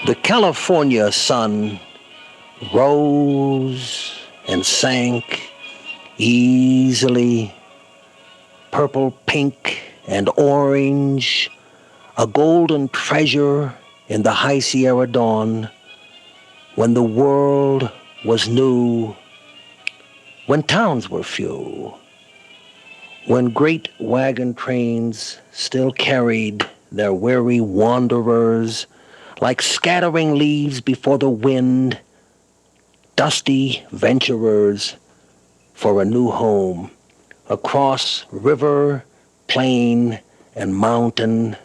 The California sun rose and sank easily, purple, pink, and orange, a golden treasure in the high Sierra dawn, when the world was new, when towns were few, when great wagon trains still carried their weary wanderers like scattering leaves before the wind, dusty venturers for a new home across river, plain, and mountain,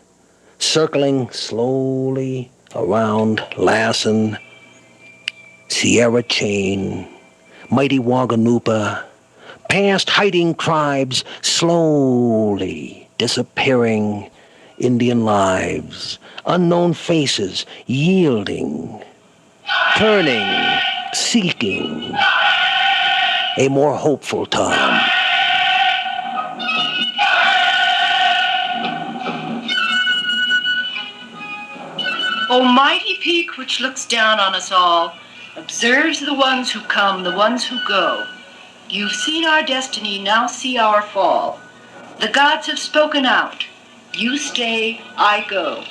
circling slowly around Lassen, Sierra Chain, mighty Waganupa, past hiding tribes slowly disappearing, Indian lives, unknown faces yielding, turning, seeking a more hopeful time. O mighty peak which looks down on us all, observes the ones who come, the ones who go. You've seen our destiny, now see our fall. The gods have spoken out. You stay, I go.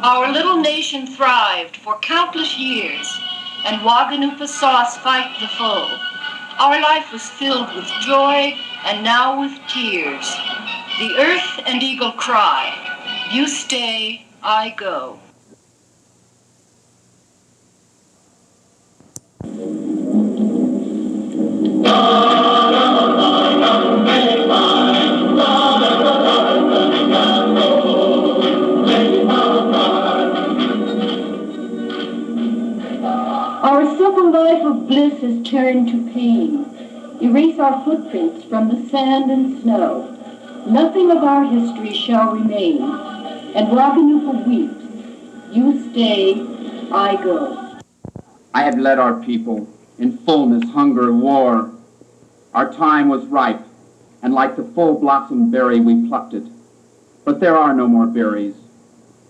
Our little nation thrived for countless years, and Waganupa saw us fight the foe. Our life was filled with joy, and now with tears. The earth and eagle cry, you stay, I go. Our simple life of bliss has turned to pain. Erase our footprints from the sand and snow. Nothing of our history shall remain. And Waganupa weeps. You stay, I go. I had led our people in fullness, hunger, war. Our time was ripe, and like the full-blossomed berry we plucked it. But there are no more berries.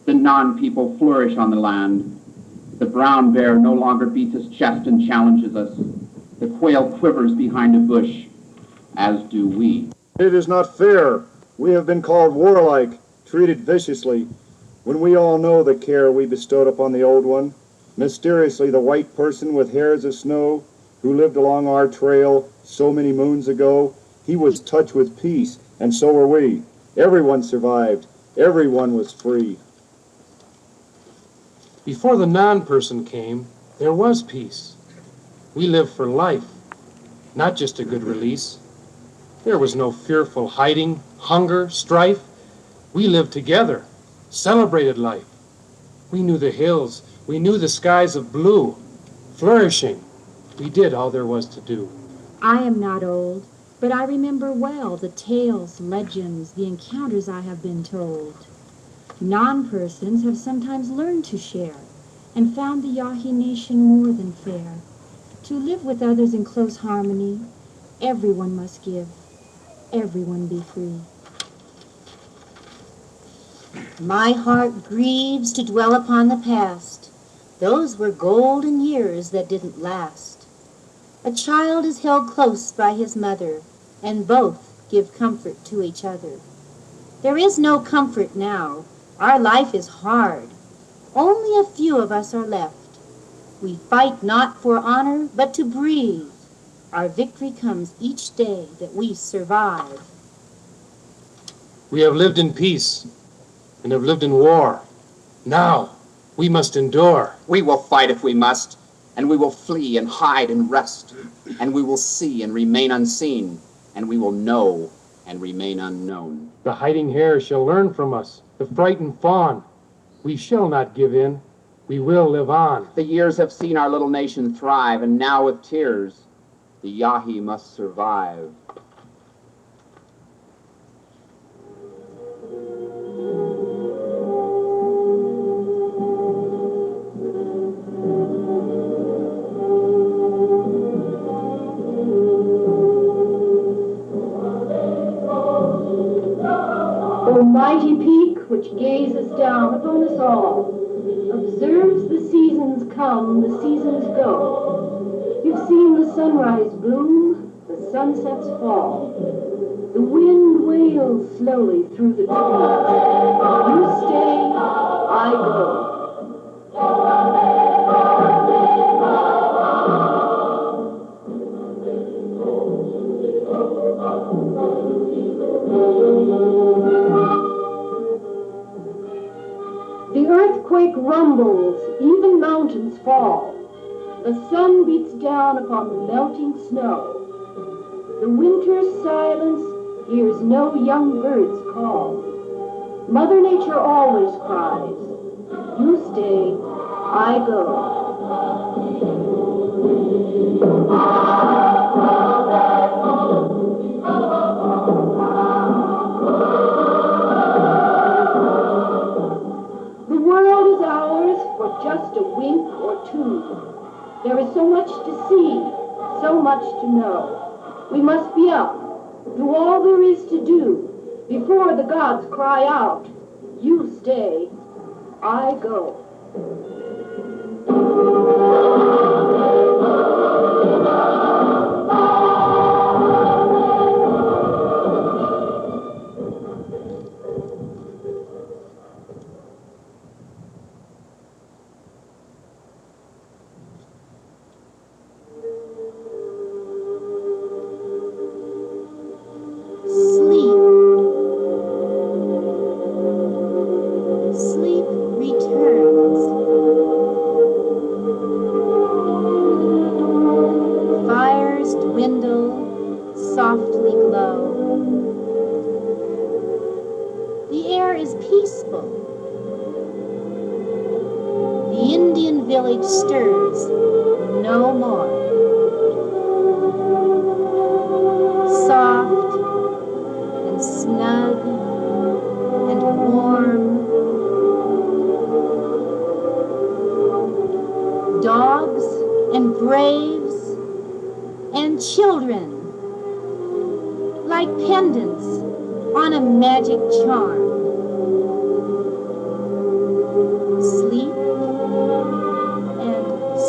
The non-people flourish on the land. The brown bear no longer beats his chest and challenges us. The quail quivers behind a bush, as do we. It is not fair. We have been called warlike, treated viciously, when we all know the care we bestowed upon the old one. Mysteriously, the white person with hairs of snow, who lived along our trail so many moons ago, he was touched with peace, and so were we. Everyone survived. Everyone was free. Before the non-person came, there was peace. We lived for life, not just a good release. There was no fearful hiding, hunger, strife. We lived together, celebrated life. We knew the hills, we knew the skies of blue. Flourishing, we did all there was to do. I am not old, but I remember well the tales, legends, the encounters I have been told. Non-persons have sometimes learned to share and found the Yahi nation more than fair. To live with others in close harmony, everyone must give, everyone be free. My heart grieves to dwell upon the past. Those were golden years that didn't last. A child is held close by his mother, and both give comfort to each other. There is no comfort now. Our life is hard. Only a few of us are left. We fight not for honor, but to breathe. Our victory comes each day that we survive. We have lived in peace and have lived in war. Now, we must endure. We will fight if we must, and we will flee and hide and rest, and we will see and remain unseen, and we will know and remain unknown. The hiding hare shall learn from us, the frightened fawn. We shall not give in. We will live on. The years have seen our little nation thrive, and now with tears, the Yahi must survive. O mighty peak which gazes down upon us all, observes the seasons come, the seasons go. You've seen the sunrise bloom, the sunsets fall. The wind wails slowly through the trees. You stay, I go. The earthquake rumbles, even mountains fall. The sun beats down upon the melting snow. The winter's silence hears no young birds call. Mother Nature always cries, you stay, I go. The world is ours for just a wink or two. There is so much to see, so much to know. We must be up, do all there is to do, before the gods cry out, you stay, I go. Sleep. Sleep returns. Fires dwindle, softly glow. The air is peaceful. The Indian village stirs no more. Soft and snug and warm. Dogs and braves and children, like pendants on a magic charm. Sleep and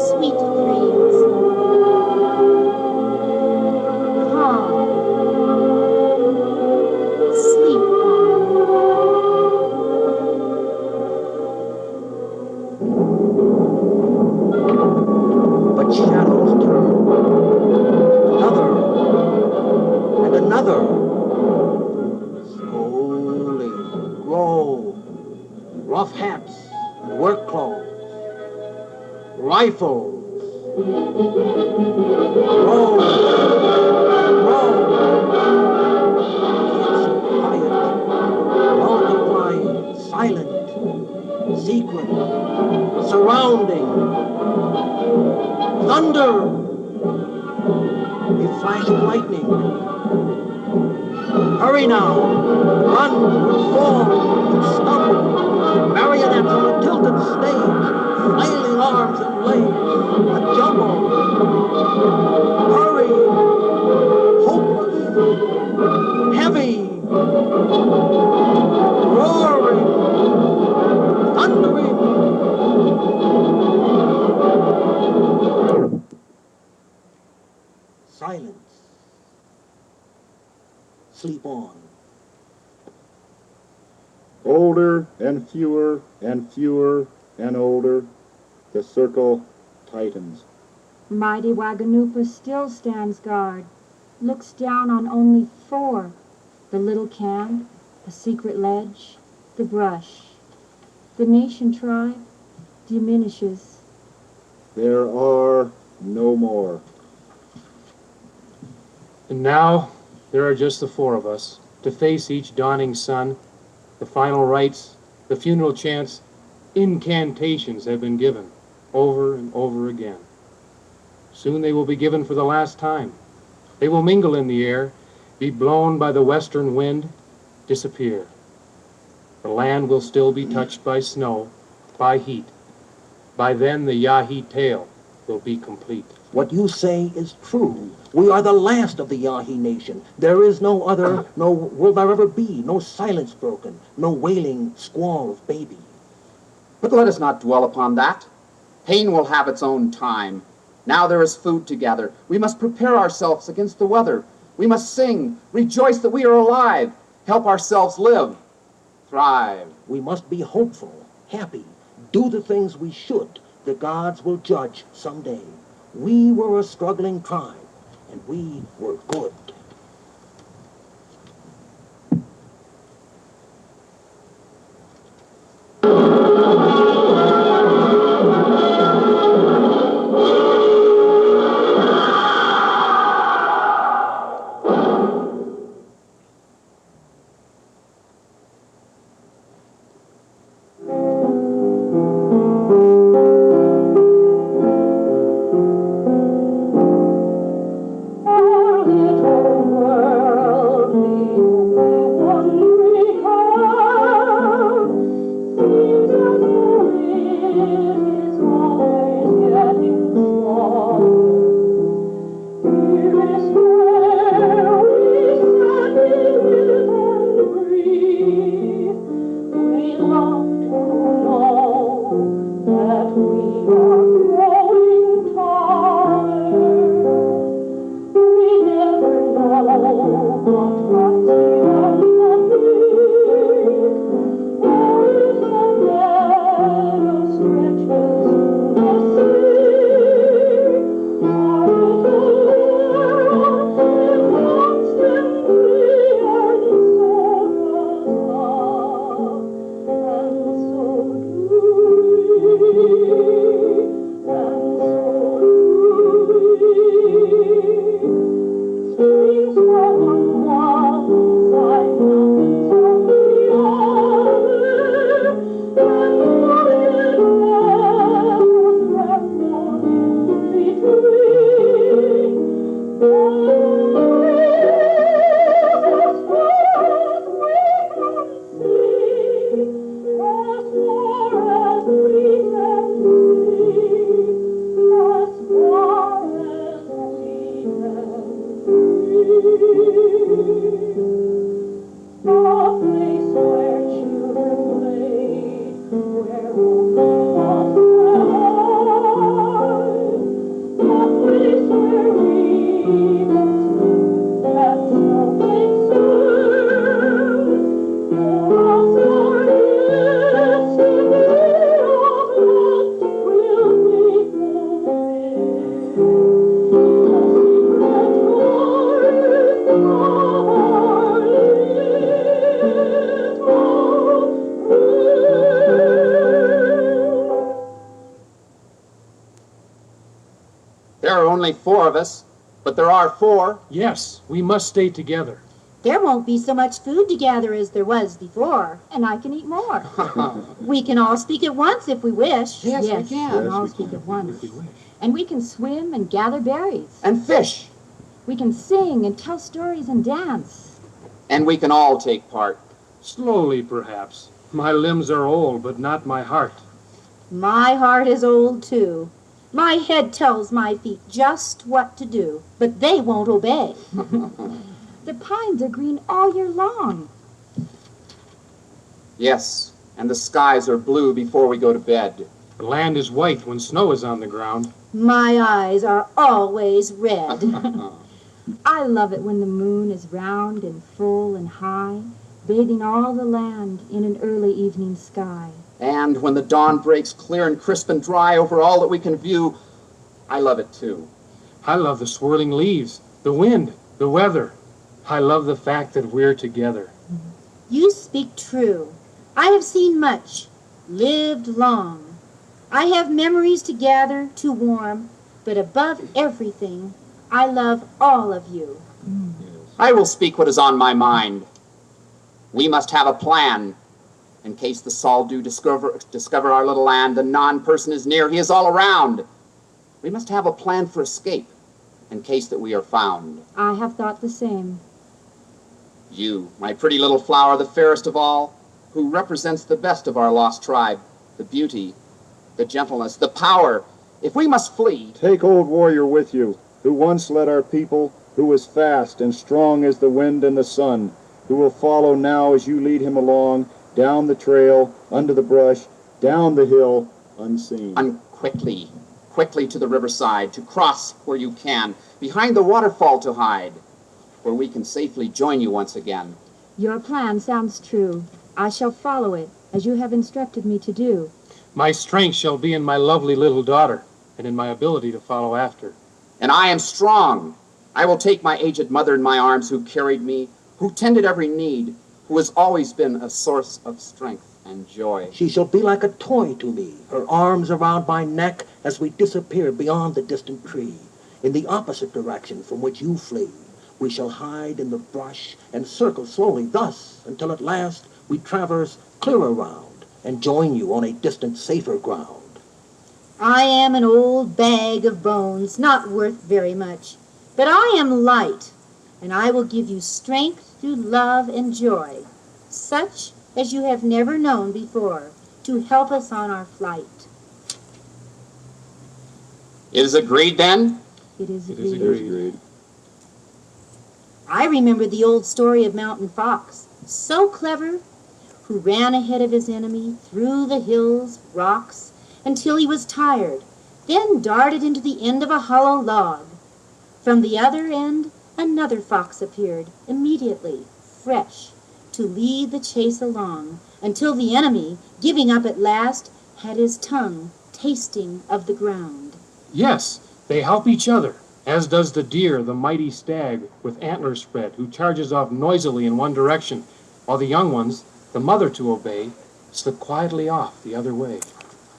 sweet dreams. Calm. Sleep But shadows turn. Another and another. Slowly grow. Rough hats and work clothes. Rifles. Grow. Quiet. Multiplying. Silent. Secret. Surrounding. Thunder! A flash of lightning. Hurry now! Run, fall, and stumble. Marionettes on a tilted stage, flailing arms and legs. A jumble. Hurry! Hopeless. Heavy. Roaring. Thundering. Silence. Sleep on. Older and fewer and fewer and older, the circle tightens. Mighty Waganupa still stands guard, looks down on only 4, the little camp, the secret ledge, the brush. The nation tribe diminishes. There are no more. And now, there are just the 4 of us, to face each dawning sun. The final rites, the funeral chants, incantations have been given, over and over again. Soon they will be given for the last time. They will mingle in the air, be blown by the western wind, disappear. The land will still be touched by snow, by heat. By then the Yahi tale will be complete. What you say is true. We are the last of the Yahi nation. There is no other, no will there ever be, no silence broken, no wailing squall of baby. But let us not dwell upon that. Pain will have its own time. Now there is food to gather. We must prepare ourselves against the weather. We must sing, rejoice that we are alive, help ourselves live, thrive. We must be hopeful, happy, do the things we should. The gods will judge someday. We were a struggling tribe, and we were good. There are only 4 of us, but there are 4. Yes, we must stay together. There won't be so much food to gather as there was before. And I can eat more. We can all speak at once if we wish. Yes, we Yes, can. and all we speak can. at once. If we wish. And we can swim and gather berries. And fish. We can sing and tell stories and dance. And we can all take part. Slowly, perhaps. My limbs are old, but not my heart. My heart is old too. My head tells my feet just what to do, but they won't obey. The pines are green all year long. Yes, and the skies are blue before we go to bed. The land is white when snow is on the ground. My eyes are always red. I love it when the moon is round and full and high, bathing all the land in an early evening sky. And when the dawn breaks clear and crisp and dry over all that we can view, I love it too. I love the swirling leaves, the wind, the weather. I love the fact that we're together. You speak true. I have seen much, lived long. I have memories to gather, to warm, but above everything, I love all of you. I will speak what is on my mind. We must have a plan. In case the Saldu discover our little land, the non-person is near, he is all around. We must have a plan for escape, in case that we are found. I have thought the same. You, my pretty little flower, the fairest of all, who represents the best of our lost tribe, the beauty, the gentleness, the power. If we must flee, Take old warrior with you, who once led our people, who was fast and strong as the wind and the sun, who will follow now as you lead him along, down the trail, under the brush, down the hill, unseen. quickly to the riverside, to cross where you can, behind the waterfall to hide, where we can safely join you once again. Your plan sounds true. I shall follow it, as you have instructed me to do. My strength shall be in my lovely little daughter, and in my ability to follow after. And I am strong. I will take my aged mother in my arms who carried me, who tended every need, who has always been a source of strength and joy. She shall be like a toy to me, her arms around my neck as we disappear beyond the distant tree, in the opposite direction from which you flee. We shall hide in the brush and circle slowly thus until at last we traverse clear around and join you on a distant, safer ground. I am an old bag of bones, not worth very much, but I am light, and I will give you strength through love and joy, such as you have never known before, to help us on our flight. It is agreed then? It is It is agreed. agreed. I remember the old story of Mountain Fox, so clever, who ran ahead of his enemy through the hills, rocks, until he was tired, then darted into the end of a hollow log. From the other end, another fox appeared, immediately, fresh, to lead the chase along, until the enemy, giving up at last, had his tongue tasting of the ground. Yes, they help each other, as does the deer, the mighty stag, with antlers spread, who charges off noisily in one direction, while the young ones, the mother to obey, slip quietly off the other way.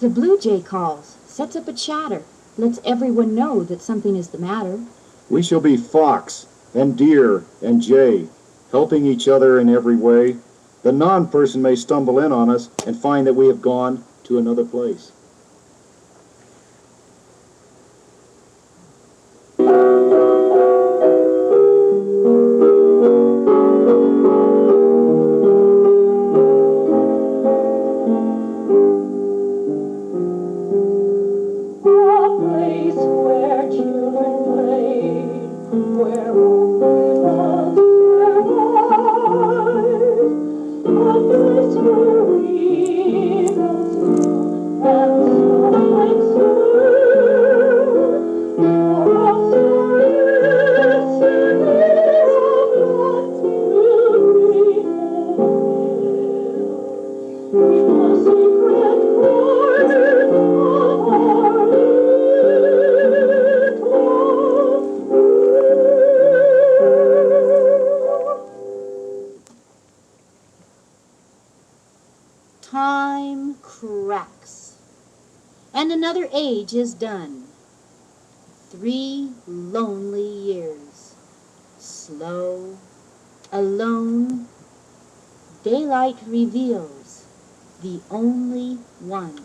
The blue jay calls, sets up a chatter, lets everyone know that something is the matter. We shall be fox and deer and jay, helping each other in every way. The non-person may stumble in on us and find that we have gone to another place. Time cracks, and another age is done. 3 lonely years, slow, alone. Daylight reveals the only one.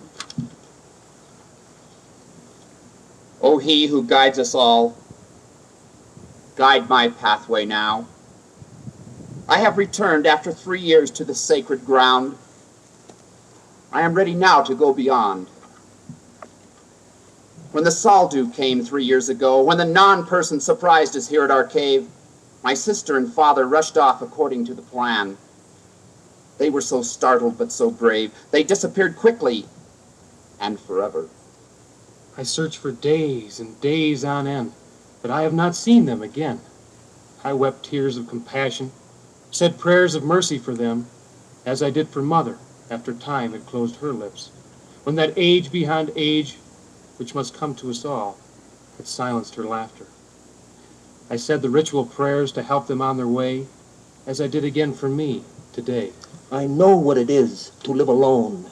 O he who guides us all, guide my pathway now. I have returned after 3 years to the sacred ground. I am ready now to go beyond. When the Saldu came 3 years ago, when the non-person surprised us here at our cave, my sister and father rushed off according to the plan. They were so startled but so brave. They disappeared quickly and forever. I searched for days and days on end, but I have not seen them again. I wept tears of compassion, said prayers of mercy for them, as I did for Mother after time had closed her lips, when that age behind age, which must come to us all, had silenced her laughter. I said the ritual prayers to help them on their way, as I did again for me today. I know what it is to live alone.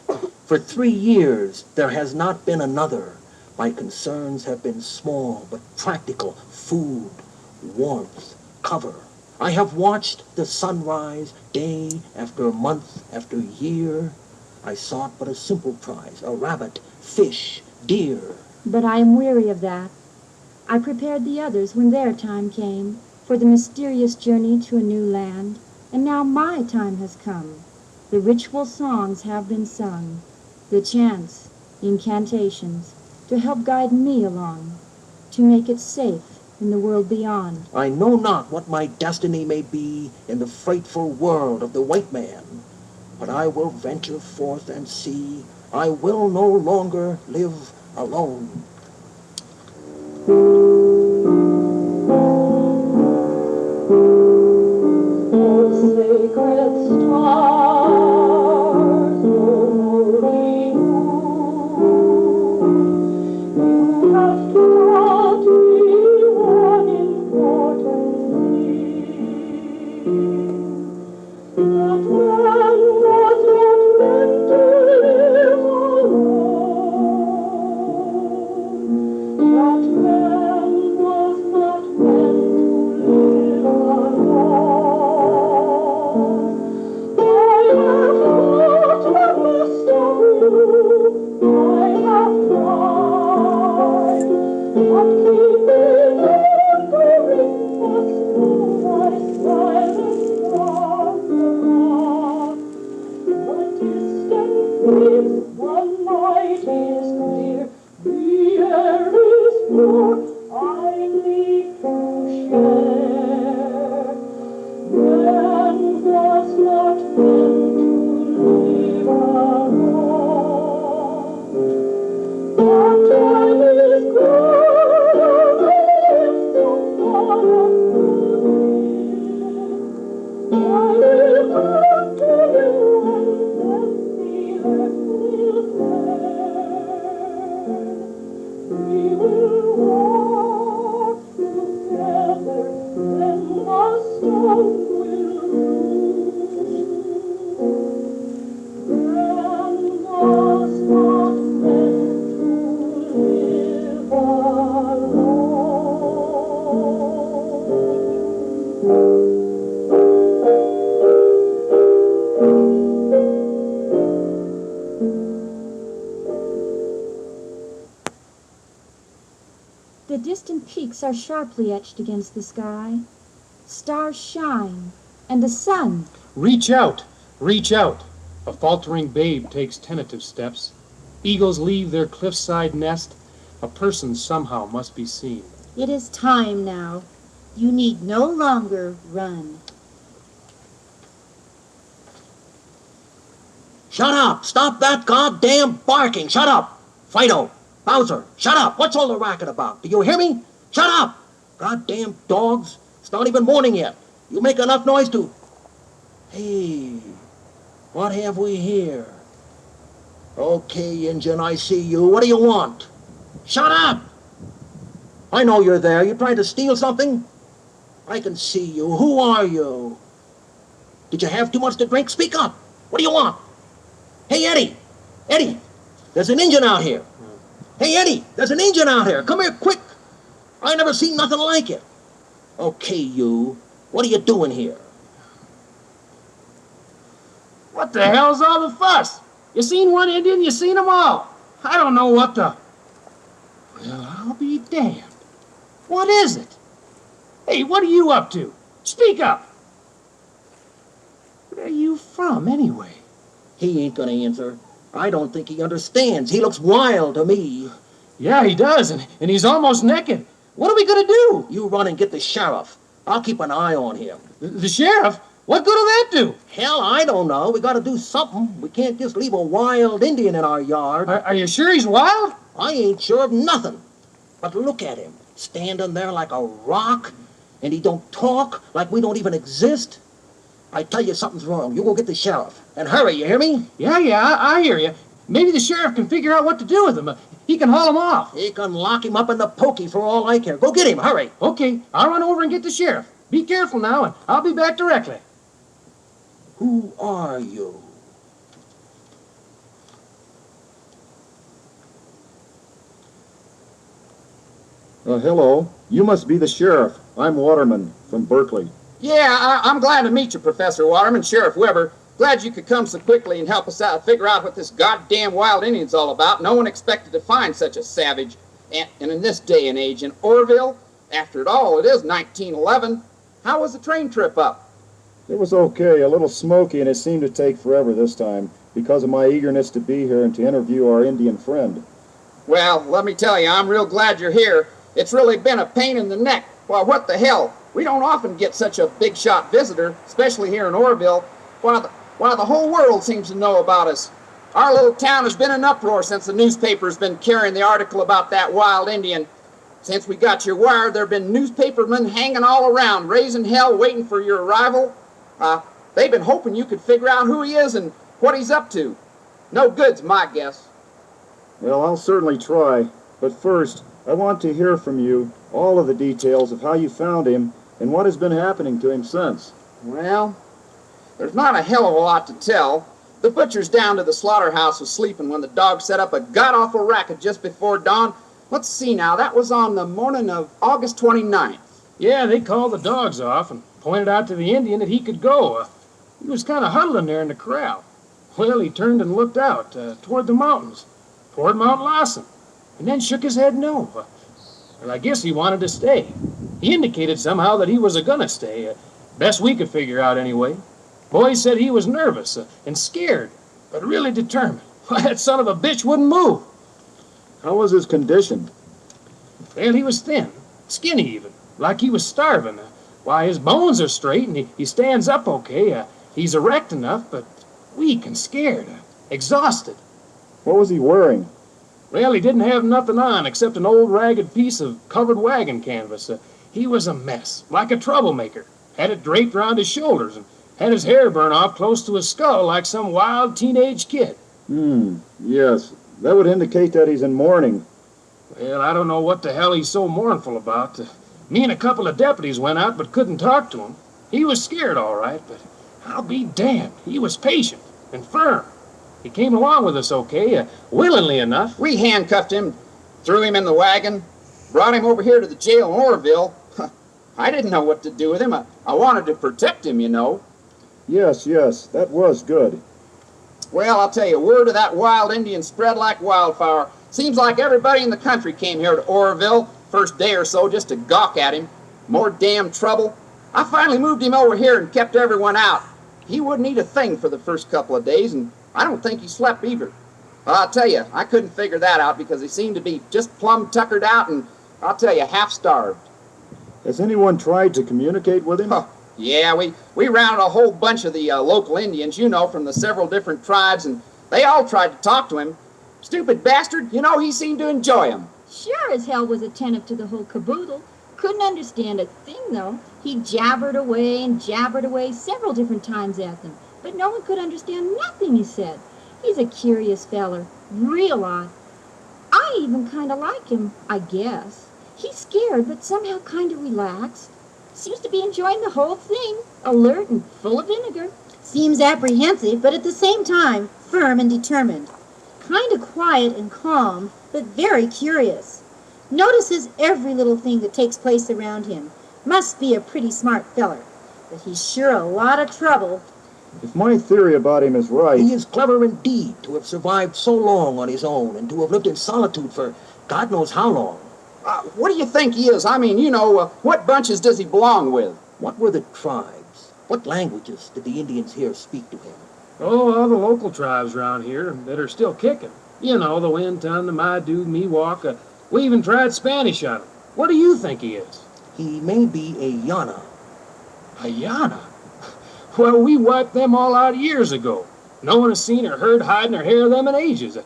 For 3 years there has not been another. My concerns have been small but practical: food, warmth, cover. I have watched the sunrise day after month after year. I sought but a simple prize: a rabbit, fish, deer. But I am weary of that. I prepared the others when their time came for the mysterious journey to a new land, and now my time has come. The ritual songs have been sung, the chants, incantations. to help guide me along, to make it safe in the world beyond. I know not what my destiny may be in the frightful world of the white man, but I will venture forth and see. I will no longer live alone. Sacred stars, holy you have taught me one important thing, that man was not meant to live alone, that man was not meant to live alone. I have thought the best of you, I have tried, but keeping wondering must through my silent wonderment. The distant breeze, the night is clear, the air is pure, I need to share. Man was not meant to live alone. The time is good, if someone of good I will come to you and then the earth will turn. We will walk together, then the stone will move. Man was not meant to live alone. The distant peaks are sharply etched against the sky. Stars shine, and the sun. Reach out, reach out. A faltering babe takes tentative steps. Eagles leave their cliffside nest. A person somehow must be seen. It is time now. You need no longer run. Shut up! Stop that goddamn barking! Shut up! Fido! Bowser! Shut up! What's all the racket about? Do you hear me? Shut up! Goddamn dogs! It's not even morning yet. You make enough noise to... Hey, what have we here? Okay, Injun, I see you. What do you want? Shut up! I know you're there. You trying to steal something? I can see you. Who are you? Did you have too much to drink? Speak up! What do you want? Hey, Eddie! Eddie! There's an Injun out here. Hey, Eddie! There's an Injun out here. Come here, quick! I never seen nothing like it. Okay, you. What are you doing here? What the hell's all the fuss? You seen one Indian, you seen them all. I don't know what the... Well, I'll be damned. What is it? Hey, what are you up to? Speak up. Where are you from, anyway? He ain't gonna answer. I don't think he understands. He looks wild to me. Yeah, he does, and he's almost naked. What are we gonna do? You run and get the sheriff. I'll keep an eye on him. The sheriff? What good will that do? Hell, I don't know. We gotta do something. We can't just leave a wild Indian in our yard. Are you sure he's wild? I ain't sure of nothing. But look at him, standing there like a rock, and he don't talk like we don't even exist. I tell you something's wrong. You go get the sheriff. And hurry, you hear me? Yeah, I hear you. Maybe the sheriff can figure out what to do with him. He can haul him off. He can lock him up in the pokey for all I care. Go get him, hurry. Okay, I'll run over and get the sheriff. Be careful now, and I'll be back directly. Who are you? Hello. You must be the sheriff. I'm Waterman from Berkeley. Yeah, I'm glad to meet you, Professor Waterman, Sheriff Weber. Glad you could come so quickly and help us out, figure out what this goddamn wild Indian's all about. No one expected to find such a savage. And in this day and age in Orville, after it all, it is 1911. How was the train trip up? It was okay, a little smoky, and it seemed to take forever this time because of my eagerness to be here and to interview our Indian friend. Well, let me tell you, I'm real glad you're here. It's really been a pain in the neck. Well, what the hell? We don't often get such a big shot visitor, especially here in Orville, while the whole world seems to know about us. Our little town has been in uproar since the newspaper's been carrying the article about that wild Indian. Since we got your wire, there have been newspapermen hanging all around, raising hell, waiting for your arrival. They've been hoping you could figure out who he is and what he's up to. No good's my guess. Well, I'll certainly try. But first, I want to hear from you all of the details of how you found him and what has been happening to him since. Well, there's not a hell of a lot to tell. The butcher's down to the slaughterhouse was sleeping when the dog set up a god-awful racket just before dawn. Let's see now, that was on the morning of August 29th. Yeah, they called the dogs off and pointed out to the Indian that he could go. He was kind of huddling there in the corral. Well, he turned and looked out toward the mountains, toward Mount Lawson, and then shook his head no. Well, I guess he wanted to stay. He indicated somehow that he was a-gonna stay. Best we could figure out anyway. Boys said he was nervous and scared, but really determined. Why, that son of a bitch wouldn't move. How was his condition? Well, he was thin, skinny even, like he was starving. Why, his bones are straight and he stands up okay. He's erect enough, but weak and scared, exhausted. What was he wearing? Well, he didn't have nothing on except an old ragged piece of covered wagon canvas. He was a mess, like a troublemaker. Had it draped around his shoulders and had his hair burn off close to his skull like some wild teenage kid. Yes. That would indicate that he's in mourning. Well, I don't know what the hell he's so mournful about. Me and a couple of deputies went out but couldn't talk to him. He was scared, all right, but I'll be damned. He was patient and firm. He came along with us okay, willingly enough. We handcuffed him, threw him in the wagon, brought him over here to the jail in Orville. I didn't know what to do with him. I wanted to protect him, you know. Yes, that was good. Well, I'll tell you, word of that wild Indian spread like wildfire. Seems like everybody in the country came here to Orville first day or so just to gawk at him. More damn trouble. I finally moved him over here and kept everyone out. He wouldn't eat a thing for the first couple of days, and I don't think he slept either. I'll tell you, I couldn't figure that out because he seemed to be just plumb tuckered out and, I'll tell you, half starved. Has anyone tried to communicate with him? Yeah, we rounded a whole bunch of the local Indians, you know, from the several different tribes, and they all tried to talk to him. Stupid bastard, you know, he seemed to enjoy him. Sure as hell was attentive to the whole caboodle. Couldn't understand a thing, though. He jabbered away several different times at them, but no one could understand nothing he said. He's a curious feller, real odd. I even kind of like him, I guess. He's scared, but somehow kind of relaxed. Seems to be enjoying the whole thing, alert and full of vinegar. Seems apprehensive, but at the same time, firm and determined. Kind of quiet and calm, but very curious. Notices every little thing that takes place around him. Must be a pretty smart feller, but he's sure a lot of trouble. If my theory about him is right... He is clever indeed to have survived so long on his own and to have lived in solitude for God knows how long. What do you think he is? I mean, you know, what bunches does he belong with? What were the tribes? What languages did the Indians here speak to him? Oh, all the local tribes around here that are still kicking. You know, the Winton, the Maidu, Miwok. We even tried Spanish on him. What do you think he is? He may be a Yana. A Yana? Well, we wiped them all out years ago. No one has seen or heard hide nor hair of them in ages.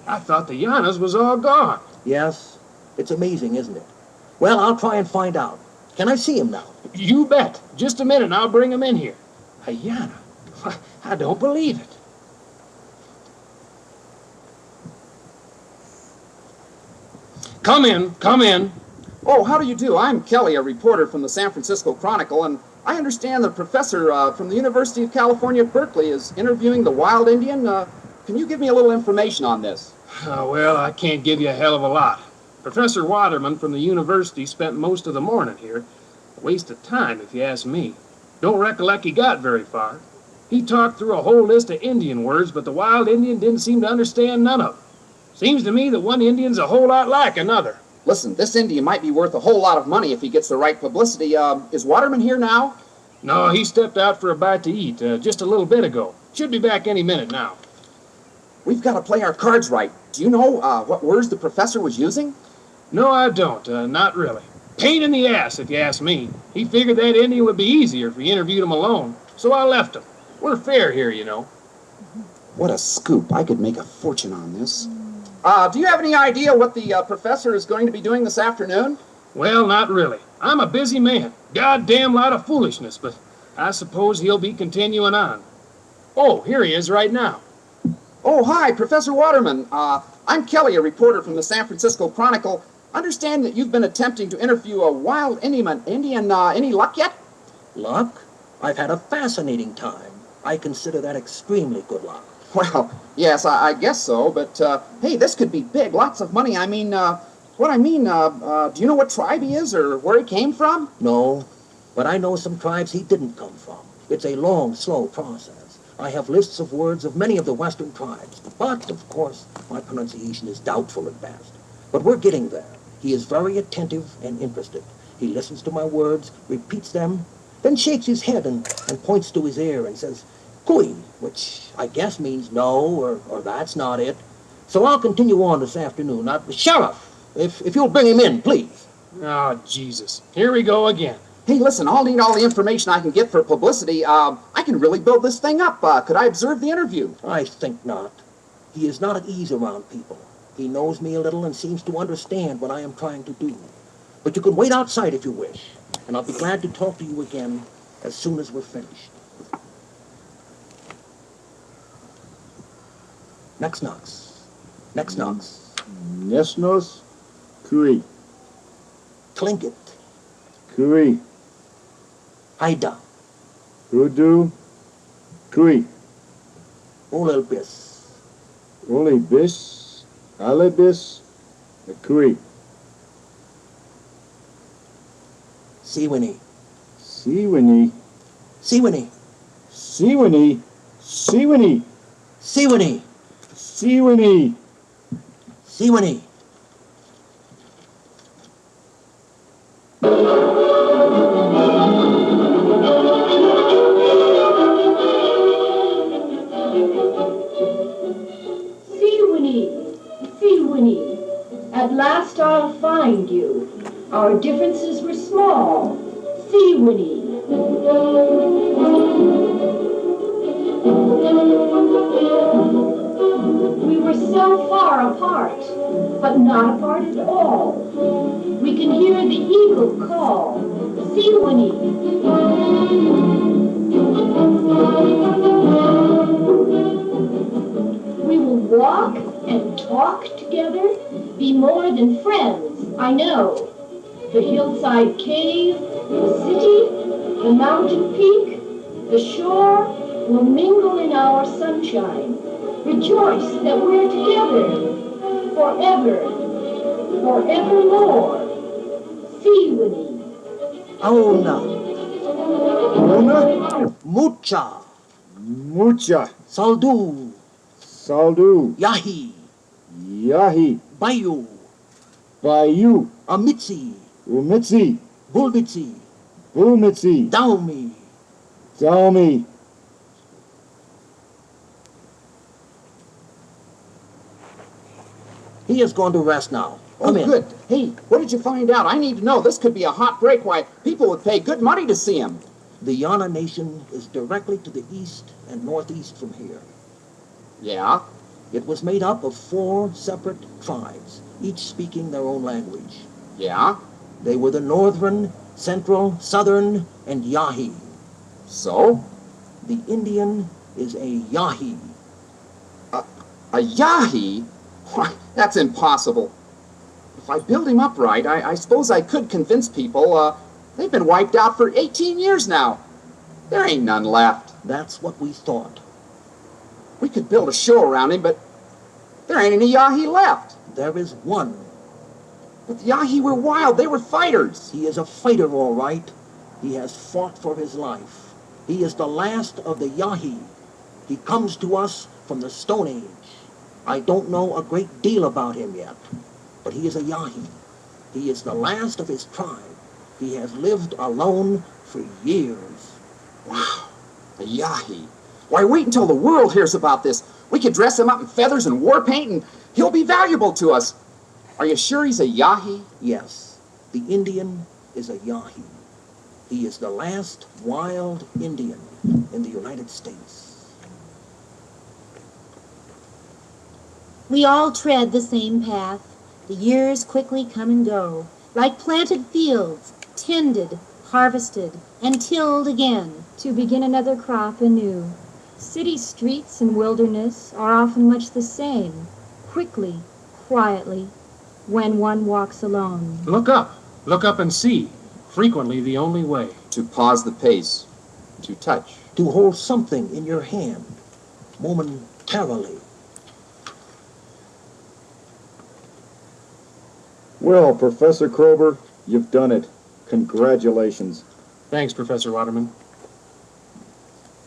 I thought the Yanas was all gone. Yes, it's amazing, isn't it? Well, I'll try and find out. Can I see him now? You bet. Just a minute and I'll bring him in here. A Yana? I don't believe it. Come in. Oh, how do you do? I'm Kelly, a reporter from the San Francisco Chronicle, and I understand the professor from the University of California at Berkeley is interviewing the wild Indian. Can you give me a little information on this? Well, I can't give you a hell of a lot. Professor Waterman from the university spent most of the morning here. A waste of time, if you ask me. Don't recollect he got very far. He talked through a whole list of Indian words, but the wild Indian didn't seem to understand none of them. Seems to me that one Indian's a whole lot like another. Listen, this Indian might be worth a whole lot of money if he gets the right publicity. Is Waterman here now? No, he stepped out for a bite to eat just a little bit ago. Should be back any minute now. we've got to play our cards right. Do you know what words the professor was using? No, I don't. Not really. Pain in the ass, if you ask me. He figured that Indian would be easier if we interviewed him alone, so I left him. We're fair here, you know. What a scoop. I could make a fortune on this. Do you have any idea what the professor is going to be doing this afternoon? Well, not really. I'm a busy man. Goddamn lot of foolishness, but I suppose he'll be continuing on. Oh, here he is right now. Oh, hi, Professor Waterman. I'm Kelly, a reporter from the San Francisco Chronicle. Understand that you've been attempting to interview a wild Indian. Any luck yet? Luck? I've had a fascinating time. I consider that extremely good luck. Well, yes, I guess so, but, hey, this could be big. Lots of money. Do you know what tribe he is or where he came from? No, but I know some tribes he didn't come from. It's a long, slow process. I have lists of words of many of the western tribes, but, of course, my pronunciation is doubtful at best. But we're getting there. He is very attentive and interested. He listens to my words, repeats them, then shakes his head and points to his ear and says, "Cooey," which I guess means no, or that's not it. So I'll continue on this afternoon. Now, Sheriff, if you'll bring him in, please. Oh, Jesus. Here we go again. Hey, listen, I'll need all the information I can get for publicity. I can really build this thing up. Could I observe the interview? I think not. He is not at ease around people. He knows me a little and seems to understand what I am trying to do. But you can wait outside if you wish, and I'll be glad to talk to you again as soon as we're finished. Next knocks. Next knocks. Nesnos, Kui, Tlingit. Kui, Haida. Rudu, Kui, Olelbis. Olibis, Alibis, Kui, Siwini. Siwini, Siwini. Siwini, Siwini, Siwini. Siwini. Siwini. Siwini, at last I'll find you. Our differences were small. Siwini. We were so far apart, but not apart at all. We can hear the eagle call. Siwini. We will walk and talk together, be more than friends, I know. The hillside cave, the city, the mountain peak, the shore will mingle in our sunshine. Rejoice that we're together, forever, forevermore. Siwini. Auna. Ona, Mucha. Mucha, Saldu. Saldu, Yahi. Yahi, Bayu. Bayu, Amitsi. Umitsi, Bulbitsi. Bulmitsi, Daumi. Dalmi. He has gone to rest now. Oh, Come in. good. Hey, what did you find out? I need to know. This could be a hot break. Why, people would pay good money to see him. The Yana Nation is directly to the east and northeast from here. Yeah? It was made up of 4 separate tribes, each speaking their own language. Yeah? They were the Northern, Central, Southern, and Yahi. So? The Indian is a Yahi. A Yahi? Why, that's impossible. If I build him up right, I suppose I could convince people. They've been wiped out for 18 years now. There ain't none left. That's what we thought. We could build a show around him, but there ain't any Yahi left. There is one. But the Yahi were wild. They were fighters. He is a fighter, all right. He has fought for his life. He is the last of the Yahi. He comes to us from the Stone Age. I don't know a great deal about him yet, but he is a Yahi. He is the last of his tribe. He has lived alone for years. Wow, a Yahi. Why, wait until the world hears about this. We could dress him up in feathers and war paint, and he'll be valuable to us. Are you sure he's a Yahi? Yes, the Indian is a Yahi. He is the last wild Indian in the United States. We all tread the same path. The years quickly come and go, like planted fields, tended, harvested, and tilled again, to begin another crop anew. City streets and wilderness are often much the same, quickly, quietly, when one walks alone. Look up and see, frequently the only way. To pause the pace, to touch. To hold something in your hand, momentarily. Well, Professor Krober, you've done it. Congratulations. Thanks, Professor Waterman.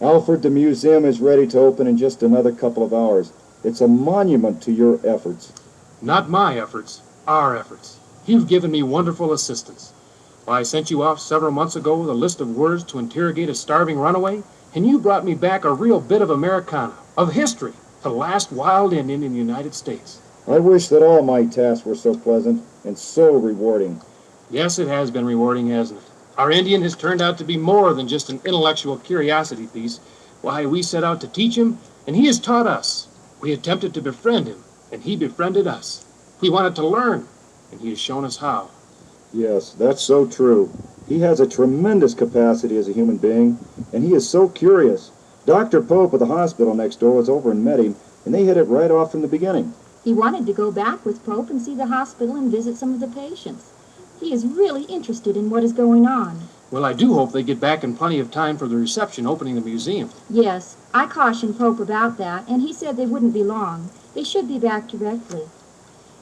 Alfred, the museum is ready to open in just another couple of hours. It's a monument to your efforts. Not my efforts, our efforts. You've given me wonderful assistance. Why, I sent you off several months ago with a list of words to interrogate a starving runaway, and you brought me back a real bit of Americana, of history, the last wild Indian in the United States. I wish that all my tasks were so pleasant and so rewarding. Yes, it has been rewarding, hasn't it? Our Indian has turned out to be more than just an intellectual curiosity piece. Why, we set out to teach him, and he has taught us. We attempted to befriend him, and he befriended us. We wanted to learn, and he has shown us how. Yes, that's so true. He has a tremendous capacity as a human being, and he is so curious. Dr. Pope of the hospital next door was over and met him, and they hit it right off from the beginning. He wanted to go back with Pope and see the hospital and visit some of the patients. He is really interested in what is going on. Well, I do hope they get back in plenty of time for the reception opening the museum. Yes, I cautioned Pope about that, and he said they wouldn't be long. They should be back directly.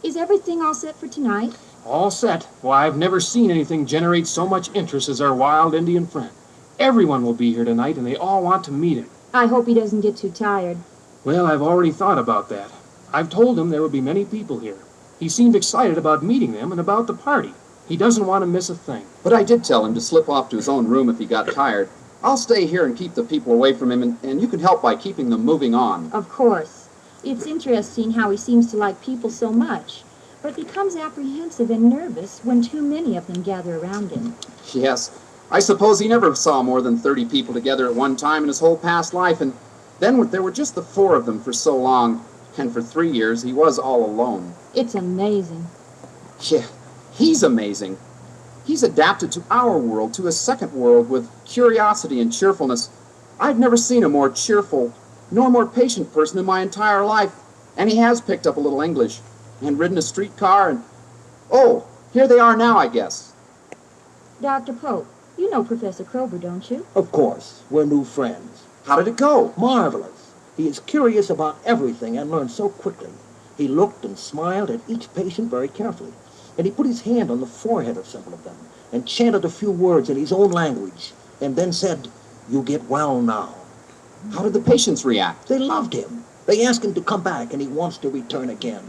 Is everything all set for tonight? All set. Why, I've never seen anything generate so much interest as our wild Indian friend. Everyone will be here tonight, and they all want to meet him. I hope he doesn't get too tired. Well, I've already thought about that. I've told him there will be many people here. He seemed excited about meeting them and about the party. He doesn't want to miss a thing. But I did tell him to slip off to his own room if he got tired. I'll stay here and keep the people away from him, and you can help by keeping them moving on. Of course. It's interesting how he seems to like people so much, but becomes apprehensive and nervous when too many of them gather around him. Yes, I suppose he never saw more than 30 people together at one time in his whole past life, and then there were just the 4 of them for so long, and for 3 years he was all alone. It's amazing. Yeah, he's amazing. He's adapted to our world, to a second world, with curiosity and cheerfulness. I've never seen a more cheerful, nor more patient person in my entire life, and he has picked up a little English, and ridden a streetcar, and... Oh, here they are now, I guess. Dr. Pope, you know Professor Krober, don't you? Of course, we're new friends. How did it go? Marvelous. He is curious about everything and learns so quickly. He looked and smiled at each patient very carefully, and he put his hand on the forehead of several of them and chanted a few words in his own language, and then said, "You get well now." How did the patients react? They loved him. They asked him to come back, and he wants to return again.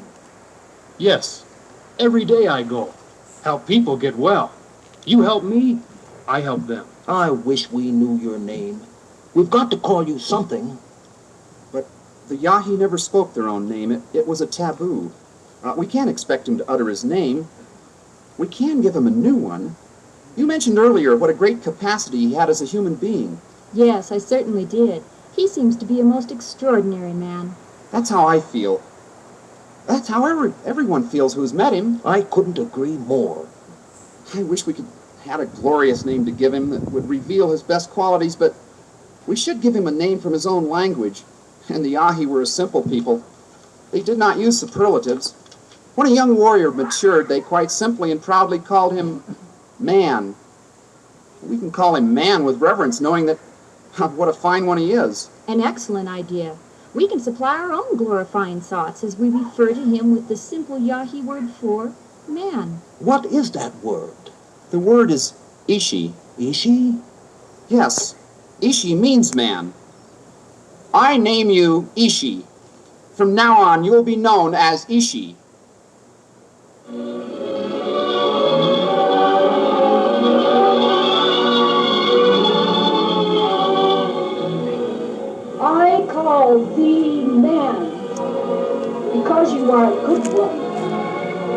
Yes, every day I go. Help people get well. You help me, I help them. I wish we knew your name. We've got to call you something. But the Yahi never spoke their own name. It was a taboo. We can't expect him to utter his name. We can give him a new one. You mentioned earlier what a great capacity he had as a human being. Yes, I certainly did. He seems to be a most extraordinary man. That's how I feel. That's how everyone feels who's met him. I couldn't agree more. I wish we could had a glorious name to give him that would reveal his best qualities, but we should give him a name from his own language. And the Yahi were a simple people. They did not use superlatives. When a young warrior matured, they quite simply and proudly called him Man. We can call him Man with reverence, knowing that what a fine one he is. An excellent idea. We can supply our own glorifying thoughts as we refer to him with the simple Yahi word for man. What is that word? The word is Ishi. Ishi? Yes, Ishi means man. I name you Ishi. From now on, you will be known as Ishi. I you are a good one,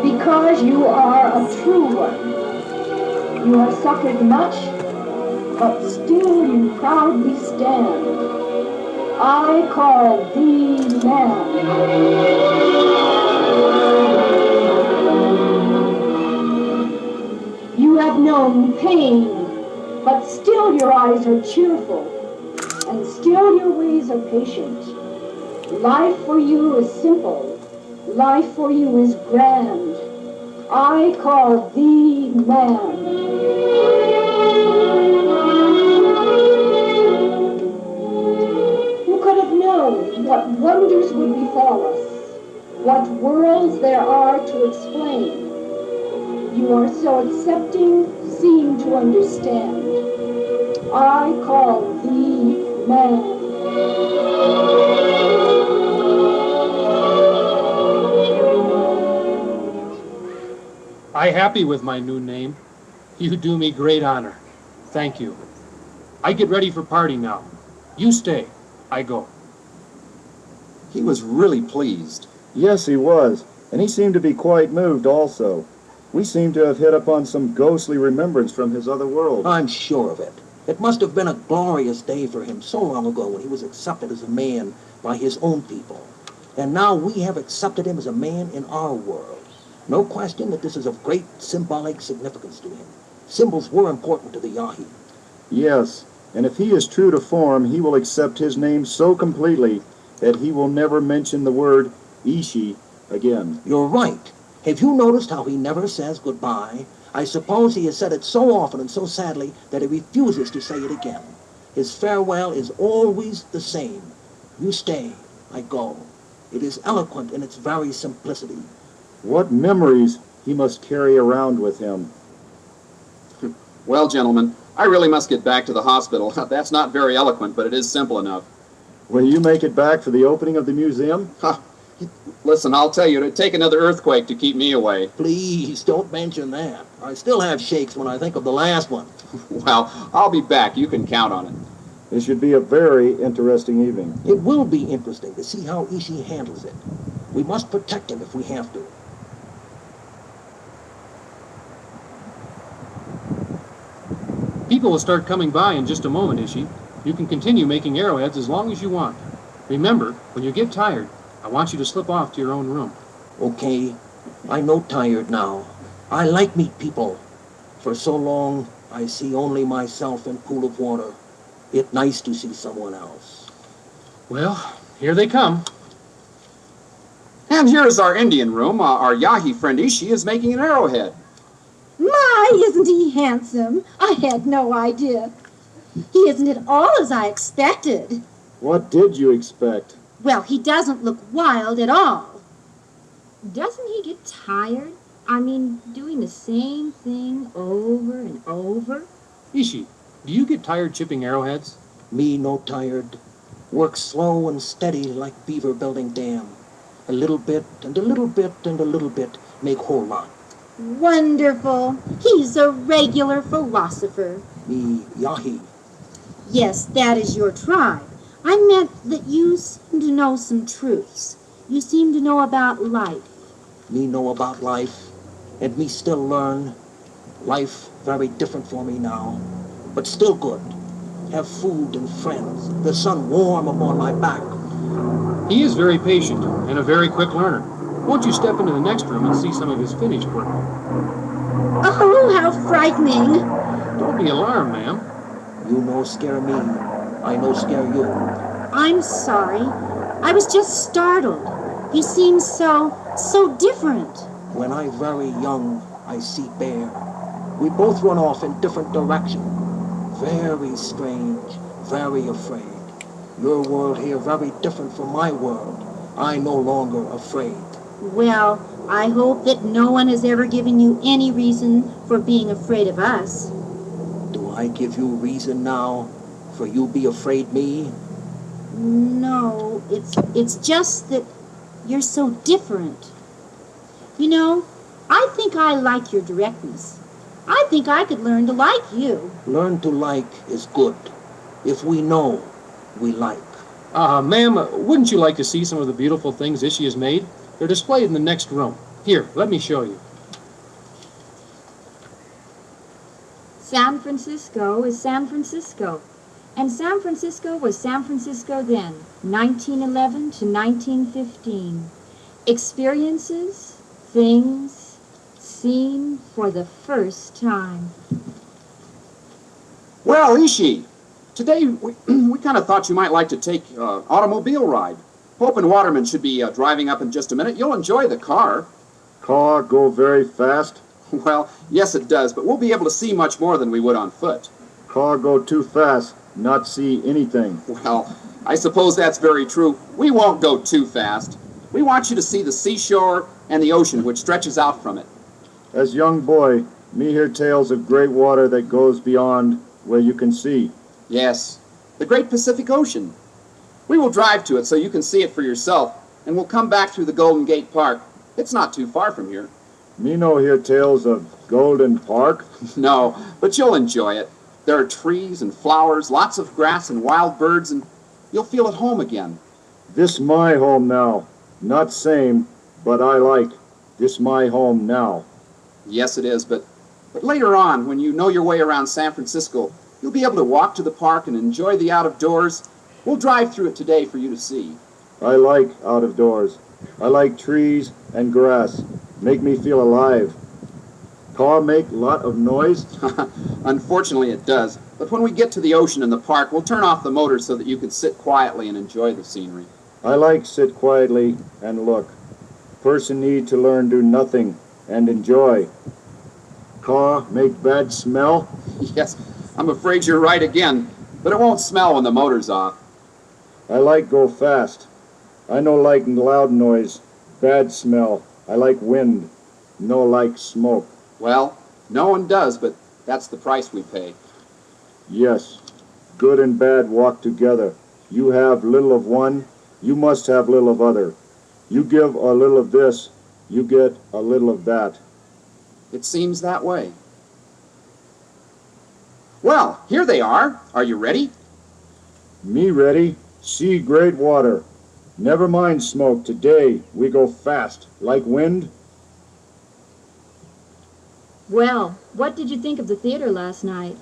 because you are a true one. You have suffered much, but still you proudly stand. I call thee man. You have known pain, but still your eyes are cheerful, and still your ways are patient. Life for you is simple. Life for you is grand. I call thee man. Who could have known what wonders would befall us, what worlds there are to explain? You are so accepting, seem to understand. I call thee man. I happy with my new name. You do me great honor. Thank you. I get ready for party now. You stay. I go. He was really pleased. Yes, he was, and he seemed to be quite moved also. We seem to have hit upon some ghostly remembrance from his other world. I'm sure of it. It must have been a glorious day for him so long ago when he was accepted as a man by his own people. And now we have accepted him as a man in our world. No question that this is of great symbolic significance to him. Symbols were important to the Yahi. Yes, and if he is true to form, he will accept his name so completely that he will never mention the word Ishi again. You're right. Have you noticed how he never says goodbye? I suppose he has said it so often and so sadly that he refuses to say it again. His farewell is always the same. You stay, I go. It is eloquent in its very simplicity. What memories he must carry around with him. Well, gentlemen, I really must get back to the hospital. That's not very eloquent, but it is simple enough. Will you make it back for the opening of the museum? Listen, I'll tell you, it'd take another earthquake to keep me away. Please, don't mention that. I still have shakes when I think of the last one. Well, I'll be back. You can count on it. This should be a very interesting evening. It will be interesting to see how Ishi handles it. We must protect him if we have to. People will start coming by in just a moment, Ishi. You can continue making arrowheads as long as you want. Remember, when you get tired, I want you to slip off to your own room. Okay, I know tired now. I like meet people. For so long, I see only myself in pool of water. It's nice to see someone else. Well, here they come. And here's our Indian room. Our Yahi friend Ishi is making an arrowhead. My, isn't he handsome? I had no idea. He isn't at all as I expected. What did you expect? Well, he doesn't look wild at all. Doesn't he get tired? I mean, doing the same thing over and over? Ishi, do you get tired chipping arrowheads? Me no tired. Work slow and steady like beaver building dam. A little bit and a little bit and a little bit make whole lot. Wonderful. He's a regular philosopher. Me Yahi. Yes, that is your tribe. I meant that you seem to know some truths. You seem to know about life. Me know about life, and me still learn. Life very different for me now, but still good. Have food and friends, the sun warm upon my back. He is very patient and a very quick learner. Won't you step into the next room and see some of his finished work? Oh, how frightening. Don't be alarmed, ma'am. You no scare me, I no scare you. I'm sorry. I was just startled. You seem so different. When I very young, I see bear. We both run off in different direction. Very strange, very afraid. Your world here very different from my world. I no longer afraid. Well, I hope that no one has ever given you any reason for being afraid of us. Do I give you reason now for you be afraid me? No, it's just that you're so different. You know, I think I like your directness. I think I could learn to like you. Learn to like is good. If we know, we like. Ma'am, wouldn't you like to see some of the beautiful things Ishi has made? They're displayed in the next room. Here, let me show you. San Francisco is San Francisco. And San Francisco was San Francisco then, 1911 to 1915. Experiences, things, seen for the first time. Well, Ishi, today we kind of thought you might like to take an automobile ride. Pope and Waterman should be driving up in just a minute. You'll enjoy the car. Car go very fast. Well, yes, it does, but we'll be able to see much more than we would on foot. Car go too fast, not see anything. Well, I suppose that's very true. We won't go too fast. We want you to see the seashore and the ocean which stretches out from it. As young boy, me hear tales of great water that goes beyond where you can see. Yes, the great Pacific Ocean. We will drive to it so you can see it for yourself, and we'll come back through the Golden Gate Park. It's not too far from here. Me no hear tales of Golden Park. No, but you'll enjoy it. There are trees and flowers, lots of grass and wild birds, and you'll feel at home again. This my home now. Not same, but I like. This my home now. Yes, it is, but later on, when you know your way around San Francisco, you'll be able to walk to the park and enjoy the out of doors. We'll drive through it today for you to see. I like out of doors. I like trees and grass. Make me feel alive. Car make lot of noise? Unfortunately, it does. But when we get to the ocean and the park, we'll turn off the motors so that you can sit quietly and enjoy the scenery. I like sit quietly and look. Person need to learn do nothing and enjoy. Car make bad smell? Yes, I'm afraid you're right again, but it won't smell when the motor's off. I like go fast. I no like loud noise, bad smell. I like wind, no like smoke. Well, no one does, but that's the price we pay. Yes, good and bad walk together. You have little of one, you must have little of other. You give a little of this, you get a little of that. It seems that way. Well, here they are. Are you ready? Me ready, see great water. Never mind smoke, today we go fast, like wind. Well, what did you think of the theater last night?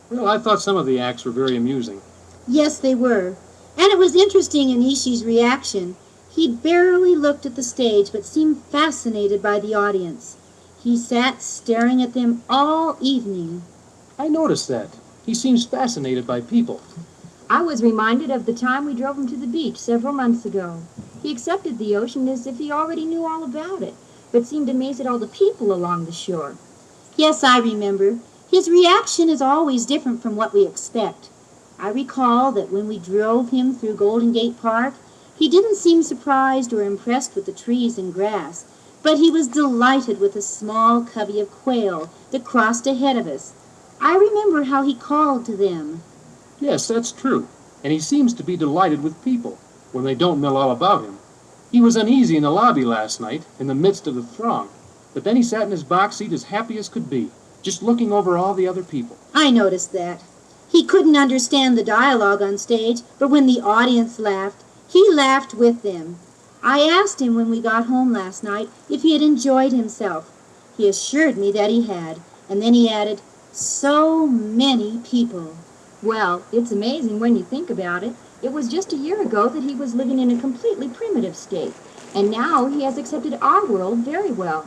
Well, I thought some of the acts were very amusing. Yes, they were. And it was interesting in Ishi's reaction. He barely looked at the stage, but seemed fascinated by the audience. He sat staring at them all evening. I noticed that. He seems fascinated by people. I was reminded of the time we drove him to the beach several months ago. He accepted the ocean as if he already knew all about it, but seemed amazed at all the people along the shore. Yes, I remember. His reaction is always different from what we expect. I recall that when we drove him through Golden Gate Park, he didn't seem surprised or impressed with the trees and grass, but he was delighted with a small covey of quail that crossed ahead of us. I remember how he called to them. Yes, that's true. And he seems to be delighted with people when they don't know all about him. He was uneasy in the lobby last night, in the midst of the throng. But then he sat in his box seat as happy as could be, just looking over all the other people. I noticed that. He couldn't understand the dialogue on stage, but when the audience laughed, he laughed with them. I asked him when we got home last night if he had enjoyed himself. He assured me that he had, and then he added, "So many people." Well, it's amazing when you think about it. It was just a year ago that he was living in a completely primitive state, and now he has accepted our world very well.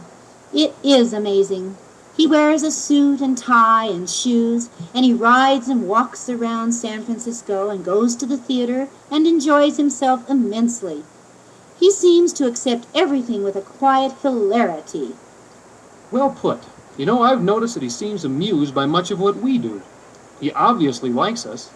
It is amazing. He wears a suit and tie and shoes, and he rides and walks around San Francisco and goes to the theater and enjoys himself immensely. He seems to accept everything with a quiet hilarity. Well put. You know, I've noticed that he seems amused by much of what we do. He obviously likes us,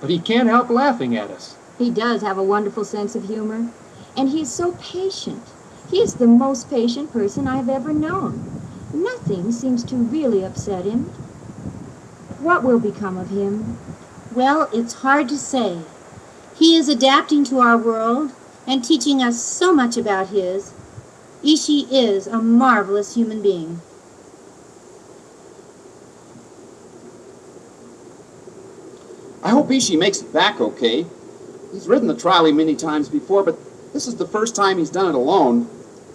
but he can't help laughing at us. He does have a wonderful sense of humor, and he is so patient. He is the most patient person I've ever known. Nothing seems to really upset him. What will become of him? Well, it's hard to say. He is adapting to our world and teaching us so much about his. Ishi is a marvelous human being. I hope Ishi makes it back okay. He's ridden the trolley many times before, but this is the first time he's done it alone.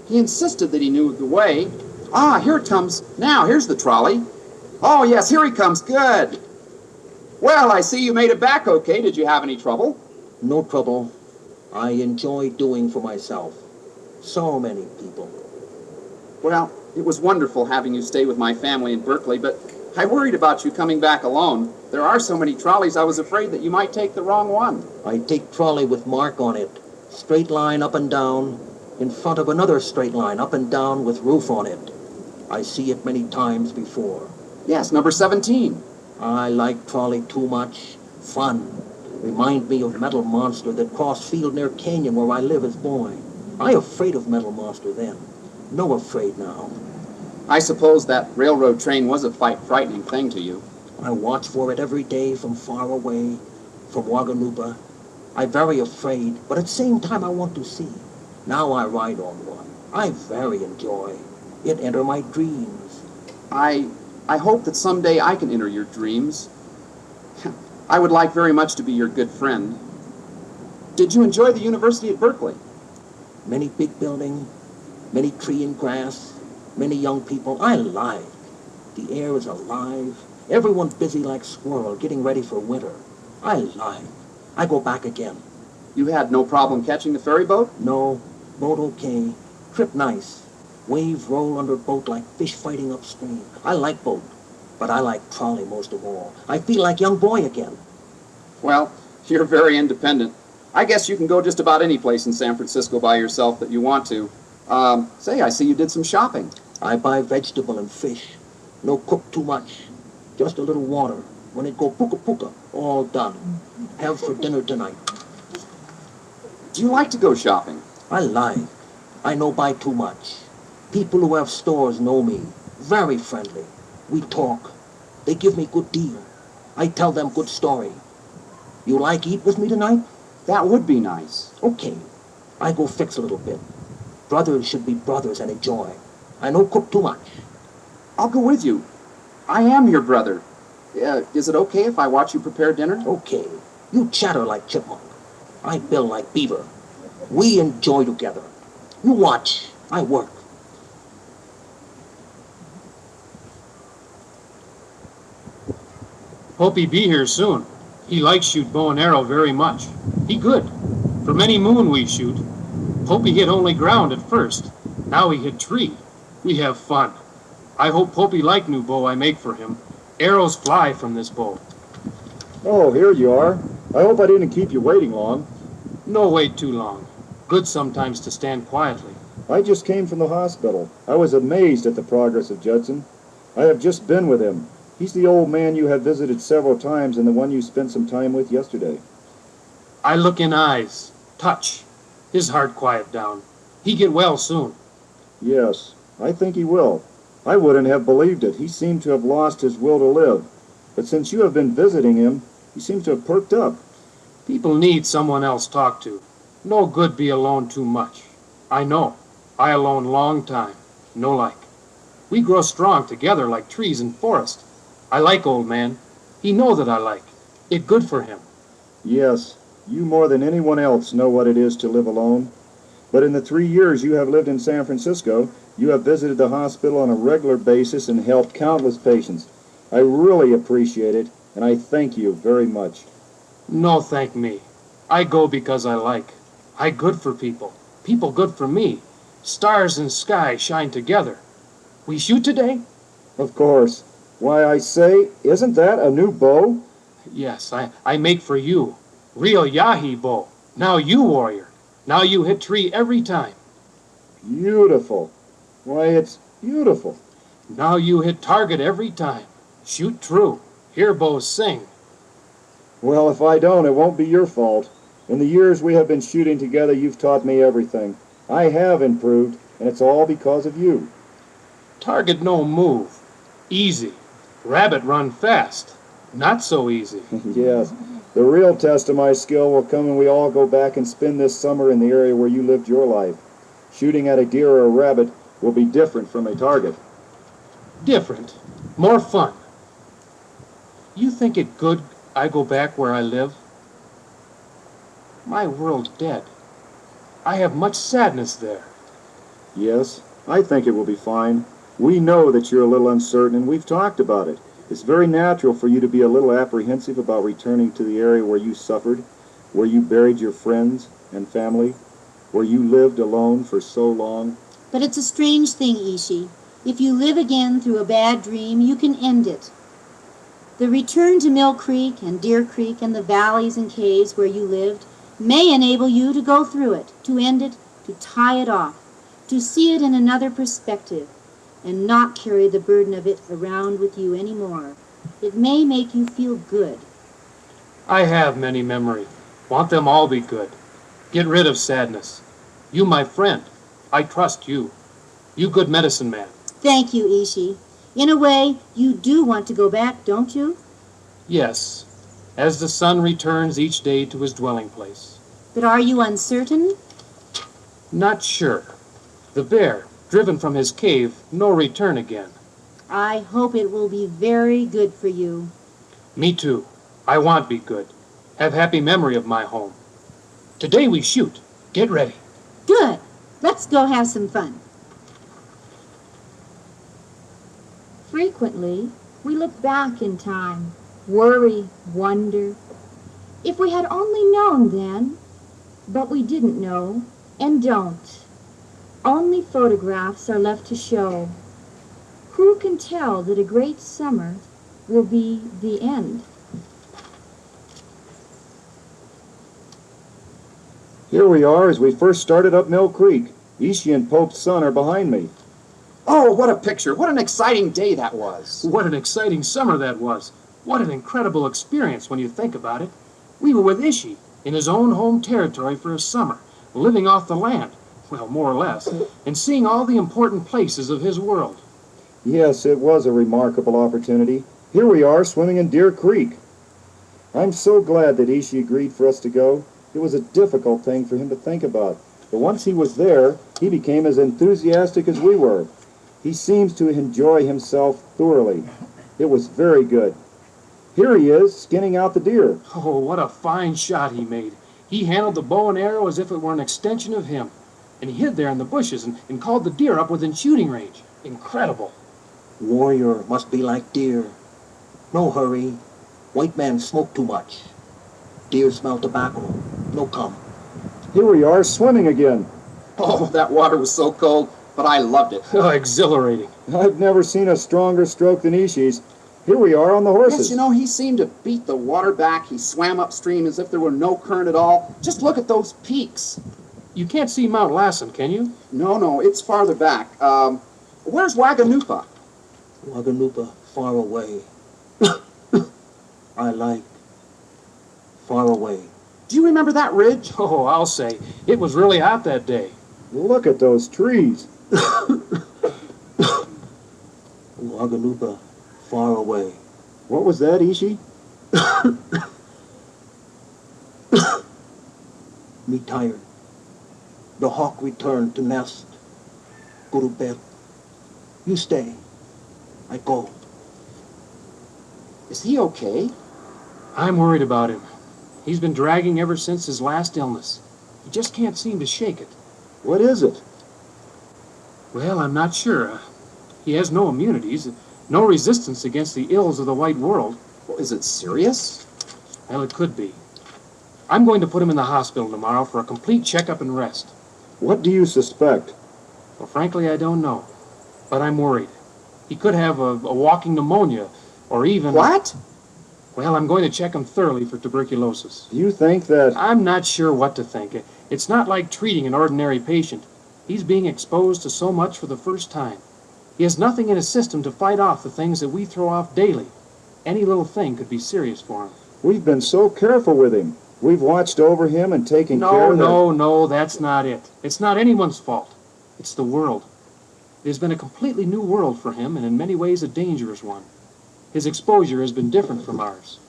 He insisted that he knew the way. Ah, here it comes. Now, here's the trolley. Oh, yes, here he comes. Good. Well, I see you made it back okay. Did you have any trouble? No trouble. I enjoy doing for myself. So many people. Well, it was wonderful having you stay with my family in Berkeley, but I worried about you coming back alone. There are so many trolleys, I was afraid that you might take the wrong one. I take trolley with mark on it. Straight line up and down, in front of another straight line up and down with roof on it. I see it many times before. Yes, number 17. I like trolley too much. Fun. Remind me of Metal Monster that crossed field near Canyon where I live as boy. I afraid of Metal Monster then. No afraid now. I suppose that railroad train was a frightening thing to you. I watch for it every day from far away, from Waganupa. I very afraid, but at the same time I want to see. Now I ride on one. I very enjoy. It enter my dreams. I hope that someday I can enter your dreams. I would like very much to be your good friend. Did you enjoy the university at Berkeley? Many big building, many tree and grass, many young people. I like. The air is alive. Everyone busy like squirrel, getting ready for winter. I like. I go back again. You had no problem catching the ferry boat? No, boat okay. Trip nice. Wave roll under boat like fish fighting upstream. I like boat, but I like trolley most of all. I feel like young boy again. Well, you're very independent. I guess you can go just about any place in San Francisco by yourself that you want to. Say, I see you did some shopping. I buy vegetable and fish. No cook too much. Just a little water. When it go puka puka, all done. Have for dinner tonight. Do you like to go shopping? I lie. I no buy too much. People who have stores know me. Very friendly. We talk. They give me good deal. I tell them good story. You like eat with me tonight? That would be nice. Okay. I go fix a little bit. Brothers should be brothers and enjoy. I no cook too much. I'll go with you. I am your brother. Is it okay if I watch you prepare dinner? Okay. You chatter like chipmunk. I bill like beaver. We enjoy together. You watch. I work. Hope he be here soon. He likes shoot bow and arrow very much. He good. For many moon we shoot. Hope he hit only ground at first. Now he hit tree. We have fun. I hope Popey like new bow I make for him. Arrows fly from this bow. Oh, here you are. I hope I didn't keep you waiting long. No wait too long. Good sometimes to stand quietly. I just came from the hospital. I was amazed at the progress of Judson. I have just been with him. He's the old man you have visited several times and the one you spent some time with yesterday. I look in eyes, touch. His heart quiet down. He get well soon. Yes, I think he will. I wouldn't have believed it. He seemed to have lost his will to live. But since you have been visiting him, he seems to have perked up. People need someone else talk to. No good be alone too much. I know. I alone long time. No like. We grow strong together like trees in forest. I like old man. He know that I like. It good for him. Yes, you more than anyone else know what it is to live alone. But in the 3 years you have lived in San Francisco, you have visited the hospital on a regular basis and helped countless patients. I really appreciate it, and I thank you very much. No thank me. I go because I like. I good for people. People good for me. Stars and sky shine together. We shoot today? Of course. Why, I say, isn't that a new bow? Yes, I make for you. Real Yahi bow. Now you warrior. Now you hit tree every time. Beautiful. Why, it's beautiful. Now you hit target every time. Shoot true. Hear bows sing. Well, if I don't, it won't be your fault. In the years we have been shooting together, you've taught me everything. I have improved, and it's all because of you. Target no move. Easy. Rabbit run fast. Not so easy. Yes, the real test of my skill will come when we all go back and spend this summer in the area where you lived your life. Shooting at a deer or a rabbit will be different from a target. Different. More fun. You think it good I go back where I live? My world dead. I have much sadness there. Yes, I think it will be fine. We know that you're a little uncertain, and we've talked about it. It's very natural for you to be a little apprehensive about returning to the area where you suffered, where you buried your friends and family, where you lived alone for so long. But it's a strange thing, Ishi. If you live again through a bad dream, you can end it. The return to Mill Creek and Deer Creek and the valleys and caves where you lived may enable you to go through it, to end it, to tie it off, to see it in another perspective, and not carry the burden of it around with you anymore. It may make you feel good. I have many memories. Want them all be good. Get rid of sadness. You, my friend, I trust you. You good medicine man. Thank you, Ishi. In a way, you do want to go back, don't you? Yes, as the sun returns each day to his dwelling place. But are you uncertain? Not sure. The bear, driven from his cave, no return again. I hope it will be very good for you. Me too. I want be good. Have happy memory of my home. Today we shoot. Get ready. Good. Let's go have some fun. Frequently, we look back in time, worry, wonder. If we had only known then, but we didn't know and don't. Only photographs are left to show. Who can tell that a great summer will be the end? Here we are as we first started up Mill Creek. Ishi and Pope's son are behind me. Oh, what a picture. What an exciting day that was. What an exciting summer that was. What an incredible experience when you think about it. We were with Ishi in his own home territory for a summer, living off the land, well, more or less, and seeing all the important places of his world. Yes, it was a remarkable opportunity. Here we are swimming in Deer Creek. I'm so glad that Ishi agreed for us to go. It was a difficult thing for him to think about. But once he was there, he became as enthusiastic as we were. He seems to enjoy himself thoroughly. It was very good. Here he is, skinning out the deer. Oh, what a fine shot he made. He handled the bow and arrow as if it were an extension of him. And he hid there in the bushes and called the deer up within shooting range. Incredible. Warrior must be like deer. No hurry. White man smoke too much. Deer smell tobacco. No come. Here we are, swimming again. Oh, that water was so cold, but I loved it. Oh, exhilarating. I've never seen a stronger stroke than Ishi's. Here we are on the horses. Yes, you know, he seemed to beat the water back. He swam upstream as if there were no current at all. Just look at those peaks. You can't see Mount Lassen, can you? No, it's farther back. Where's Waganupa? Waganupa, far away. I like far away. Do you remember that ridge? Oh, I'll say. It was really hot that day. Look at those trees. Waganupa, far away. What was that, Ishi? Me tired. The hawk returned to nest. Go to bed. You stay. I go. Is he okay? I'm worried about him. He's been dragging ever since his last illness. He just can't seem to shake it. What is it? Well, I'm not sure. He has no immunities, no resistance against the ills of the white world. Well, is it serious? Well, it could be. I'm going to put him in the hospital tomorrow for a complete checkup and rest. What do you suspect? Well, frankly, I don't know. But I'm worried. He could have a walking pneumonia, or even... What? Well, I'm going to check him thoroughly for tuberculosis. Do you think that... I'm not sure what to think. It's not like treating an ordinary patient. He's being exposed to so much for the first time. He has nothing in his system to fight off the things that we throw off daily. Any little thing could be serious for him. We've been so careful with him. We've watched over him and taken care of No, that's not it. It's not anyone's fault. It's the world. It has been a completely new world for him, and in many ways a dangerous one. His exposure has been different from ours.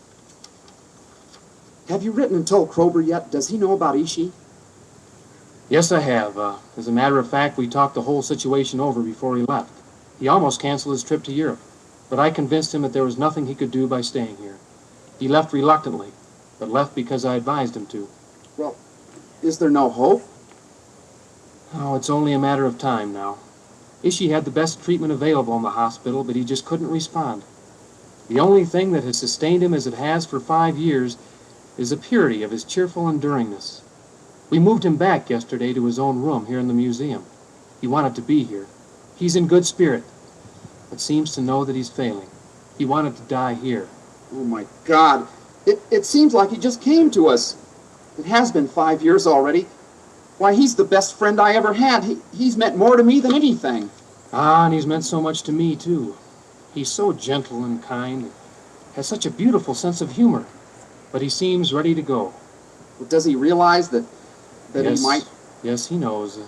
Have you written and told Krober yet? Does he know about Ishi? Yes, I have. As a matter of fact, we talked the whole situation over before he left. He almost canceled his trip to Europe, but I convinced him that there was nothing he could do by staying here. He left reluctantly, but left because I advised him to. Well, is there no hope? Oh, it's only a matter of time now. Ishi had the best treatment available in the hospital, but he just couldn't respond. The only thing that has sustained him as it has for 5 years is the purity of his cheerful enduringness. We moved him back yesterday to his own room here in the museum. He wanted to be here. He's in good spirit, but seems to know that he's failing. He wanted to die here. Oh, my God. It seems like he just came to us. It has been 5 years already. Why, he's the best friend I ever had. He's meant more to me than anything. Ah, and he's meant so much to me, too. He's so gentle and kind, has such a beautiful sense of humor, but he seems ready to go. Well, does he realize that Yes, he might... yes, he knows.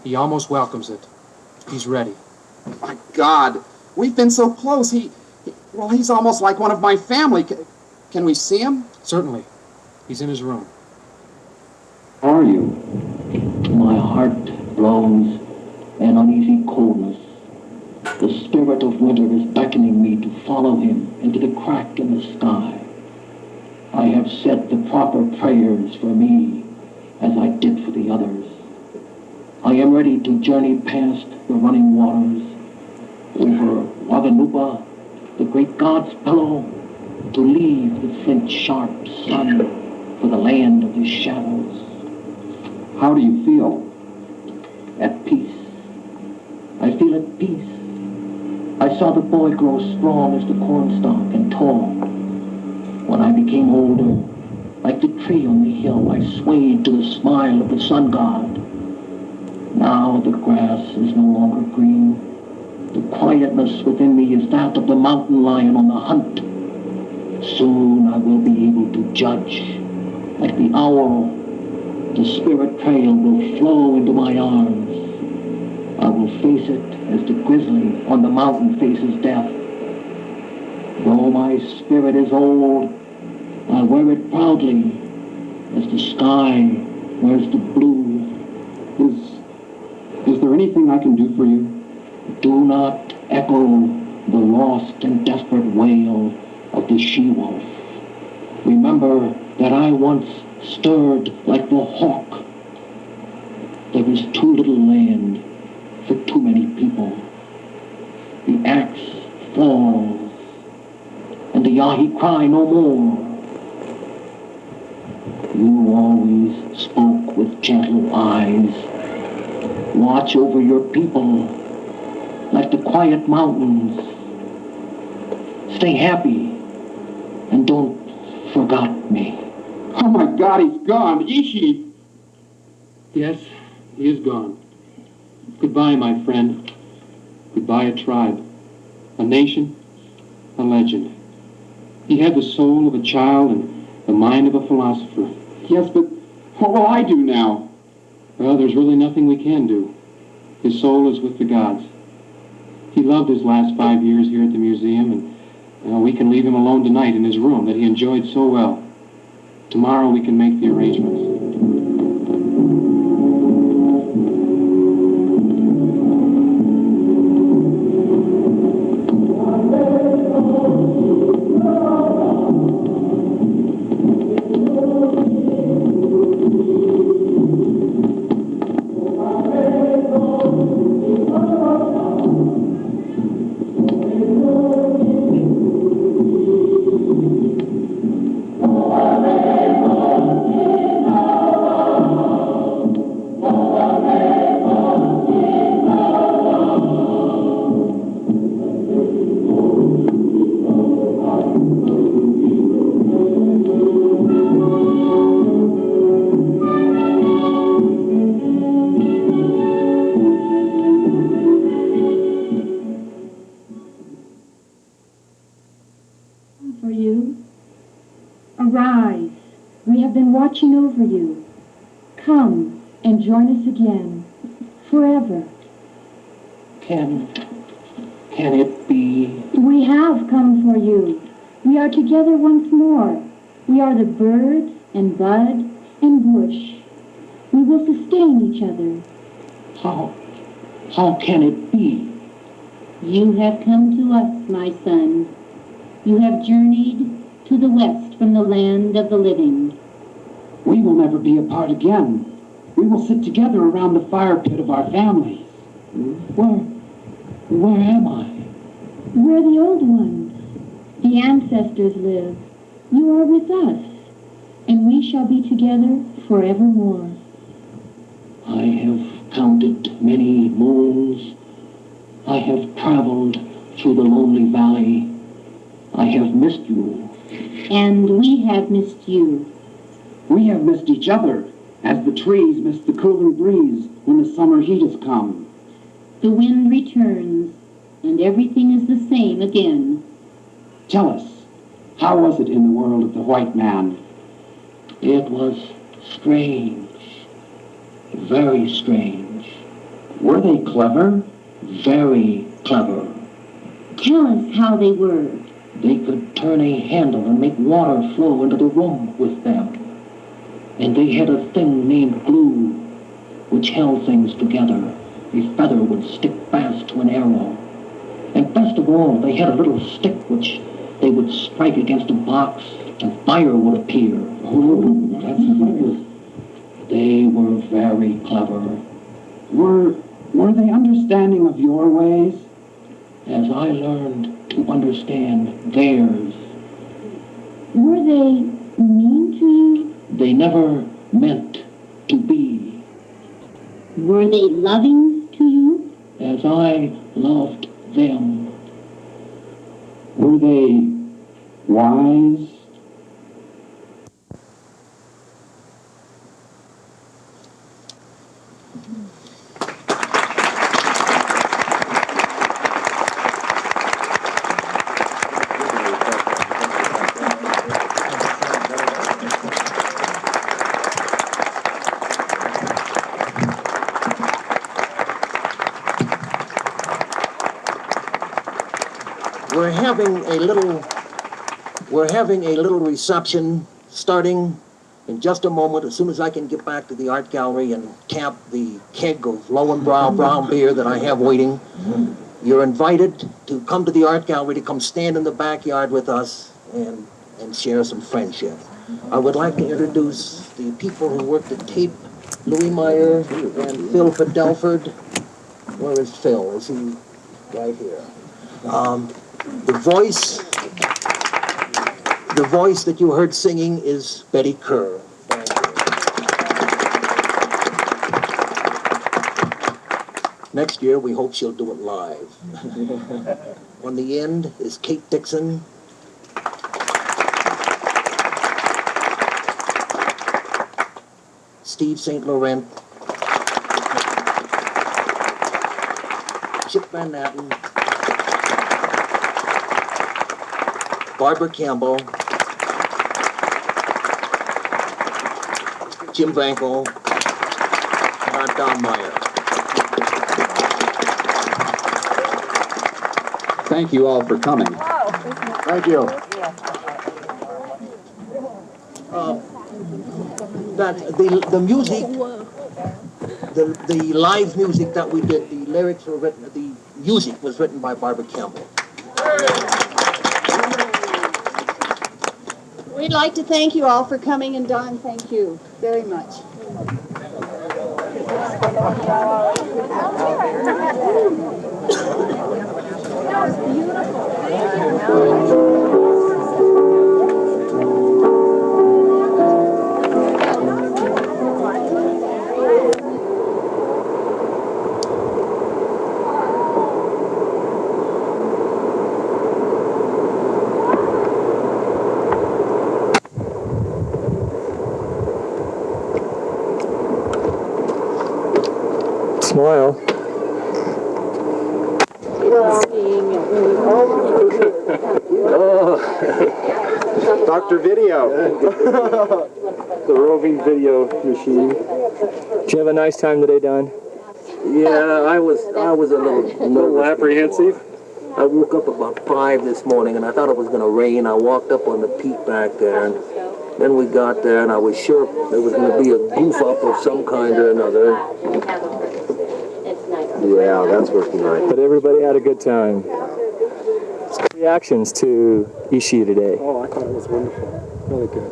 He almost welcomes it. He's ready. My God, we've been so close. He's almost like one of my family. Can we see him? Certainly. He's in his room. How are you? My heart blows an uneasy coldness. The spirit of winter is beckoning me to follow him into the crack in the sky. I have said the proper prayers for me as I did for the others. I am ready to journey past the running waters, over Waganupa, the great God's pillow, to leave the flint-sharp sun for the land of the shadows. How do you feel? At peace. I feel at peace. I saw the boy grow strong as the cornstalk and tall. When I became older, like the tree on the hill, I swayed to the smile of the sun god. Now the grass is no longer green. The quietness within me is that of the mountain lion on the hunt. Soon I will be able to judge. Like the owl, the spirit trail will flow into my arms. I will face it as the grizzly on the mountain faces death. Though my spirit is old, I wear it proudly as the sky wears the blue. Is there anything I can do for you? Do not echo the lost and desperate wail of the she-wolf. Remember that I once stirred like the hawk. There is too little land for too many people. The axe falls, and the Yahi cry no more. You always spoke with gentle eyes. Watch over your people like the quiet mountains. Stay happy and don't forget me. Oh, my God, he's gone. Ishi! Yes, he is gone. Goodbye, my friend. Goodbye, a tribe, a nation, a legend. He had the soul of a child and the mind of a philosopher. Yes, but what will I do now? Well, there's really nothing we can do. His soul is with the gods. He loved his last 5 years here at the museum, and we can leave him alone tonight in his room that he enjoyed so well. Tomorrow we can make the arrangements. For you. Arise. We have been watching over you. Come and join us again. Forever. Can it be? We have come for you. We are together once more. We are the bird and bud and bush. We will sustain each other. How can it be? You have come to us, my son. You have journeyed to the west from the land of the living. We will never be apart again. We will sit together around the fire pit of our families. Where am I? Where the old ones, the ancestors live. You are with us, and we shall be together forevermore. I have counted many moons. I have traveled through the lonely valley. I have missed you. And we have missed you. We have missed each other, as the trees miss the cooling breeze when the summer heat has come. The wind returns, and everything is the same again. Tell us, how was it in the world of the white man? It was strange. Very strange. Were they clever? Very clever. Tell us how they were. They could turn a handle and make water flow into the room with them. And they had a thing named glue, which held things together. A feather would stick fast to an arrow. And best of all, they had a little stick which they would strike against a box, and fire would appear. Oh, that's clever. They were very clever. Were they understanding of your ways? As I learned to understand theirs, Were they mean to you? they never meant to be. Were they loving to you? As I loved them. Were they wise? We're having a little reception starting in just a moment, as soon as I can get back to the art gallery and tap the keg of Lowenbrow brown beer that I have waiting. You're invited to come to the art gallery, to come stand in the backyard with us and share some friendship. I would like to introduce the people who worked at tape, Louis Meyer and Phil Fidelford. Where is Phil? Is he right here? The voice that you heard singing is Betty Kerr. Next year, we hope she'll do it live. On the end is Kate Dixon. Steve St. Laurent. Chip Van Natten. Barbara Campbell. Jim Vankel. And Don Meyer. Thank you all for coming. Thank you. The music, the live music that we did, the lyrics were written, the music was written by Barbara Campbell. We'd like to thank you all for coming, and Don, thank you very much. Smile. Dr. Video. The roving video machine. Did you have a nice time today, Don? Yeah, I was a little nervous. A little apprehensive? I woke up about 5 this morning and I thought it was going to rain. I walked up on the peak back there, and then we got there and I was sure there was going to be a goof up of some kind or another. Yeah, that's working right. But everybody had a good time. Reactions to Ishi today. Oh, I thought it was wonderful. Really good.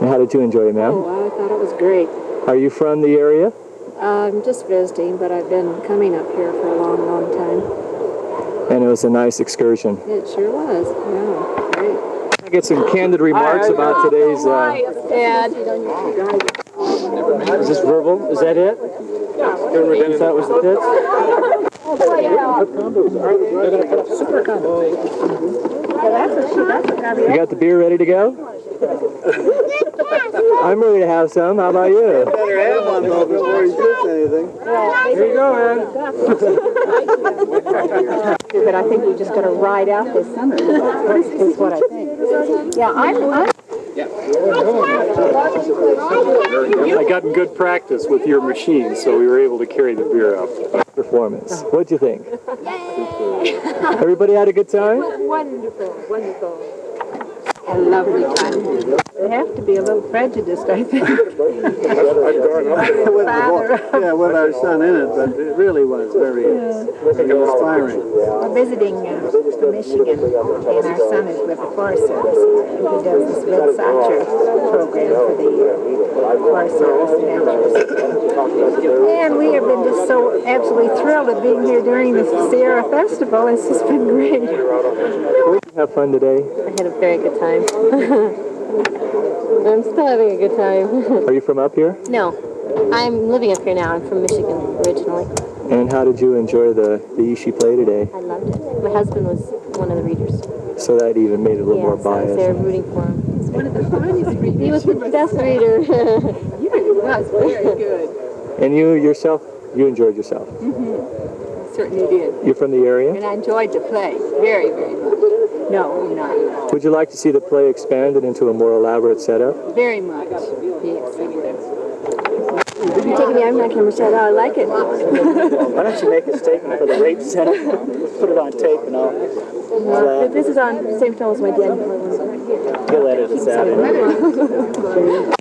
And how did you enjoy it, ma'am? Oh, I thought it was great. Are you from the area? I'm just visiting, but I've been coming up here for a long, long time. And it was a nice excursion. It sure was. Yeah, great. I get some candid remarks about today's... Dad. Is this verbal? Is that it? Is that was the pitch? You got the beer ready to go? I'm ready to have some. How about you? Better have one though before he shoots anything. Here you go, man. But I think we just got to ride out this summer. Is what I think. Yeah, I'm I got in good practice with your machine, so we were able to carry the beer up. Performance. What'd you think? Everybody had a good time? wonderful, wonderful. A lovely time. They have to be a little prejudiced, I think. with our son in it, but it really was very inspiring. We're visiting Michigan, and our son is with the Forest Service. He does this Red Satcher program for the Forest Service naturalists. And we have been just so absolutely thrilled at being here during the Sierra Festival. It's just been great. Have fun today? I had a very good time. I'm still having a good time. Are you from up here? No, I'm living up here now. I'm from Michigan originally. And how did you enjoy the Ishi play today? I loved it. My husband was one of the readers. So that even made it a little more Yes, I was biased. there rooting for him. He was one of the finest readers. He was the best reader. He was very good. And you yourself, you enjoyed yourself? Mm-hmm. Certainly did. You're from the area? And I enjoyed the play very, very much. No, I'm not. Would you like to see the play expanded into a more elaborate setup? Very much. Yes, I would. You're taking me, I'm not going to say, I like it. Why don't you make a statement for the rate setup? Put it on tape and all. This is on the same time as my dad. He'll edit us out.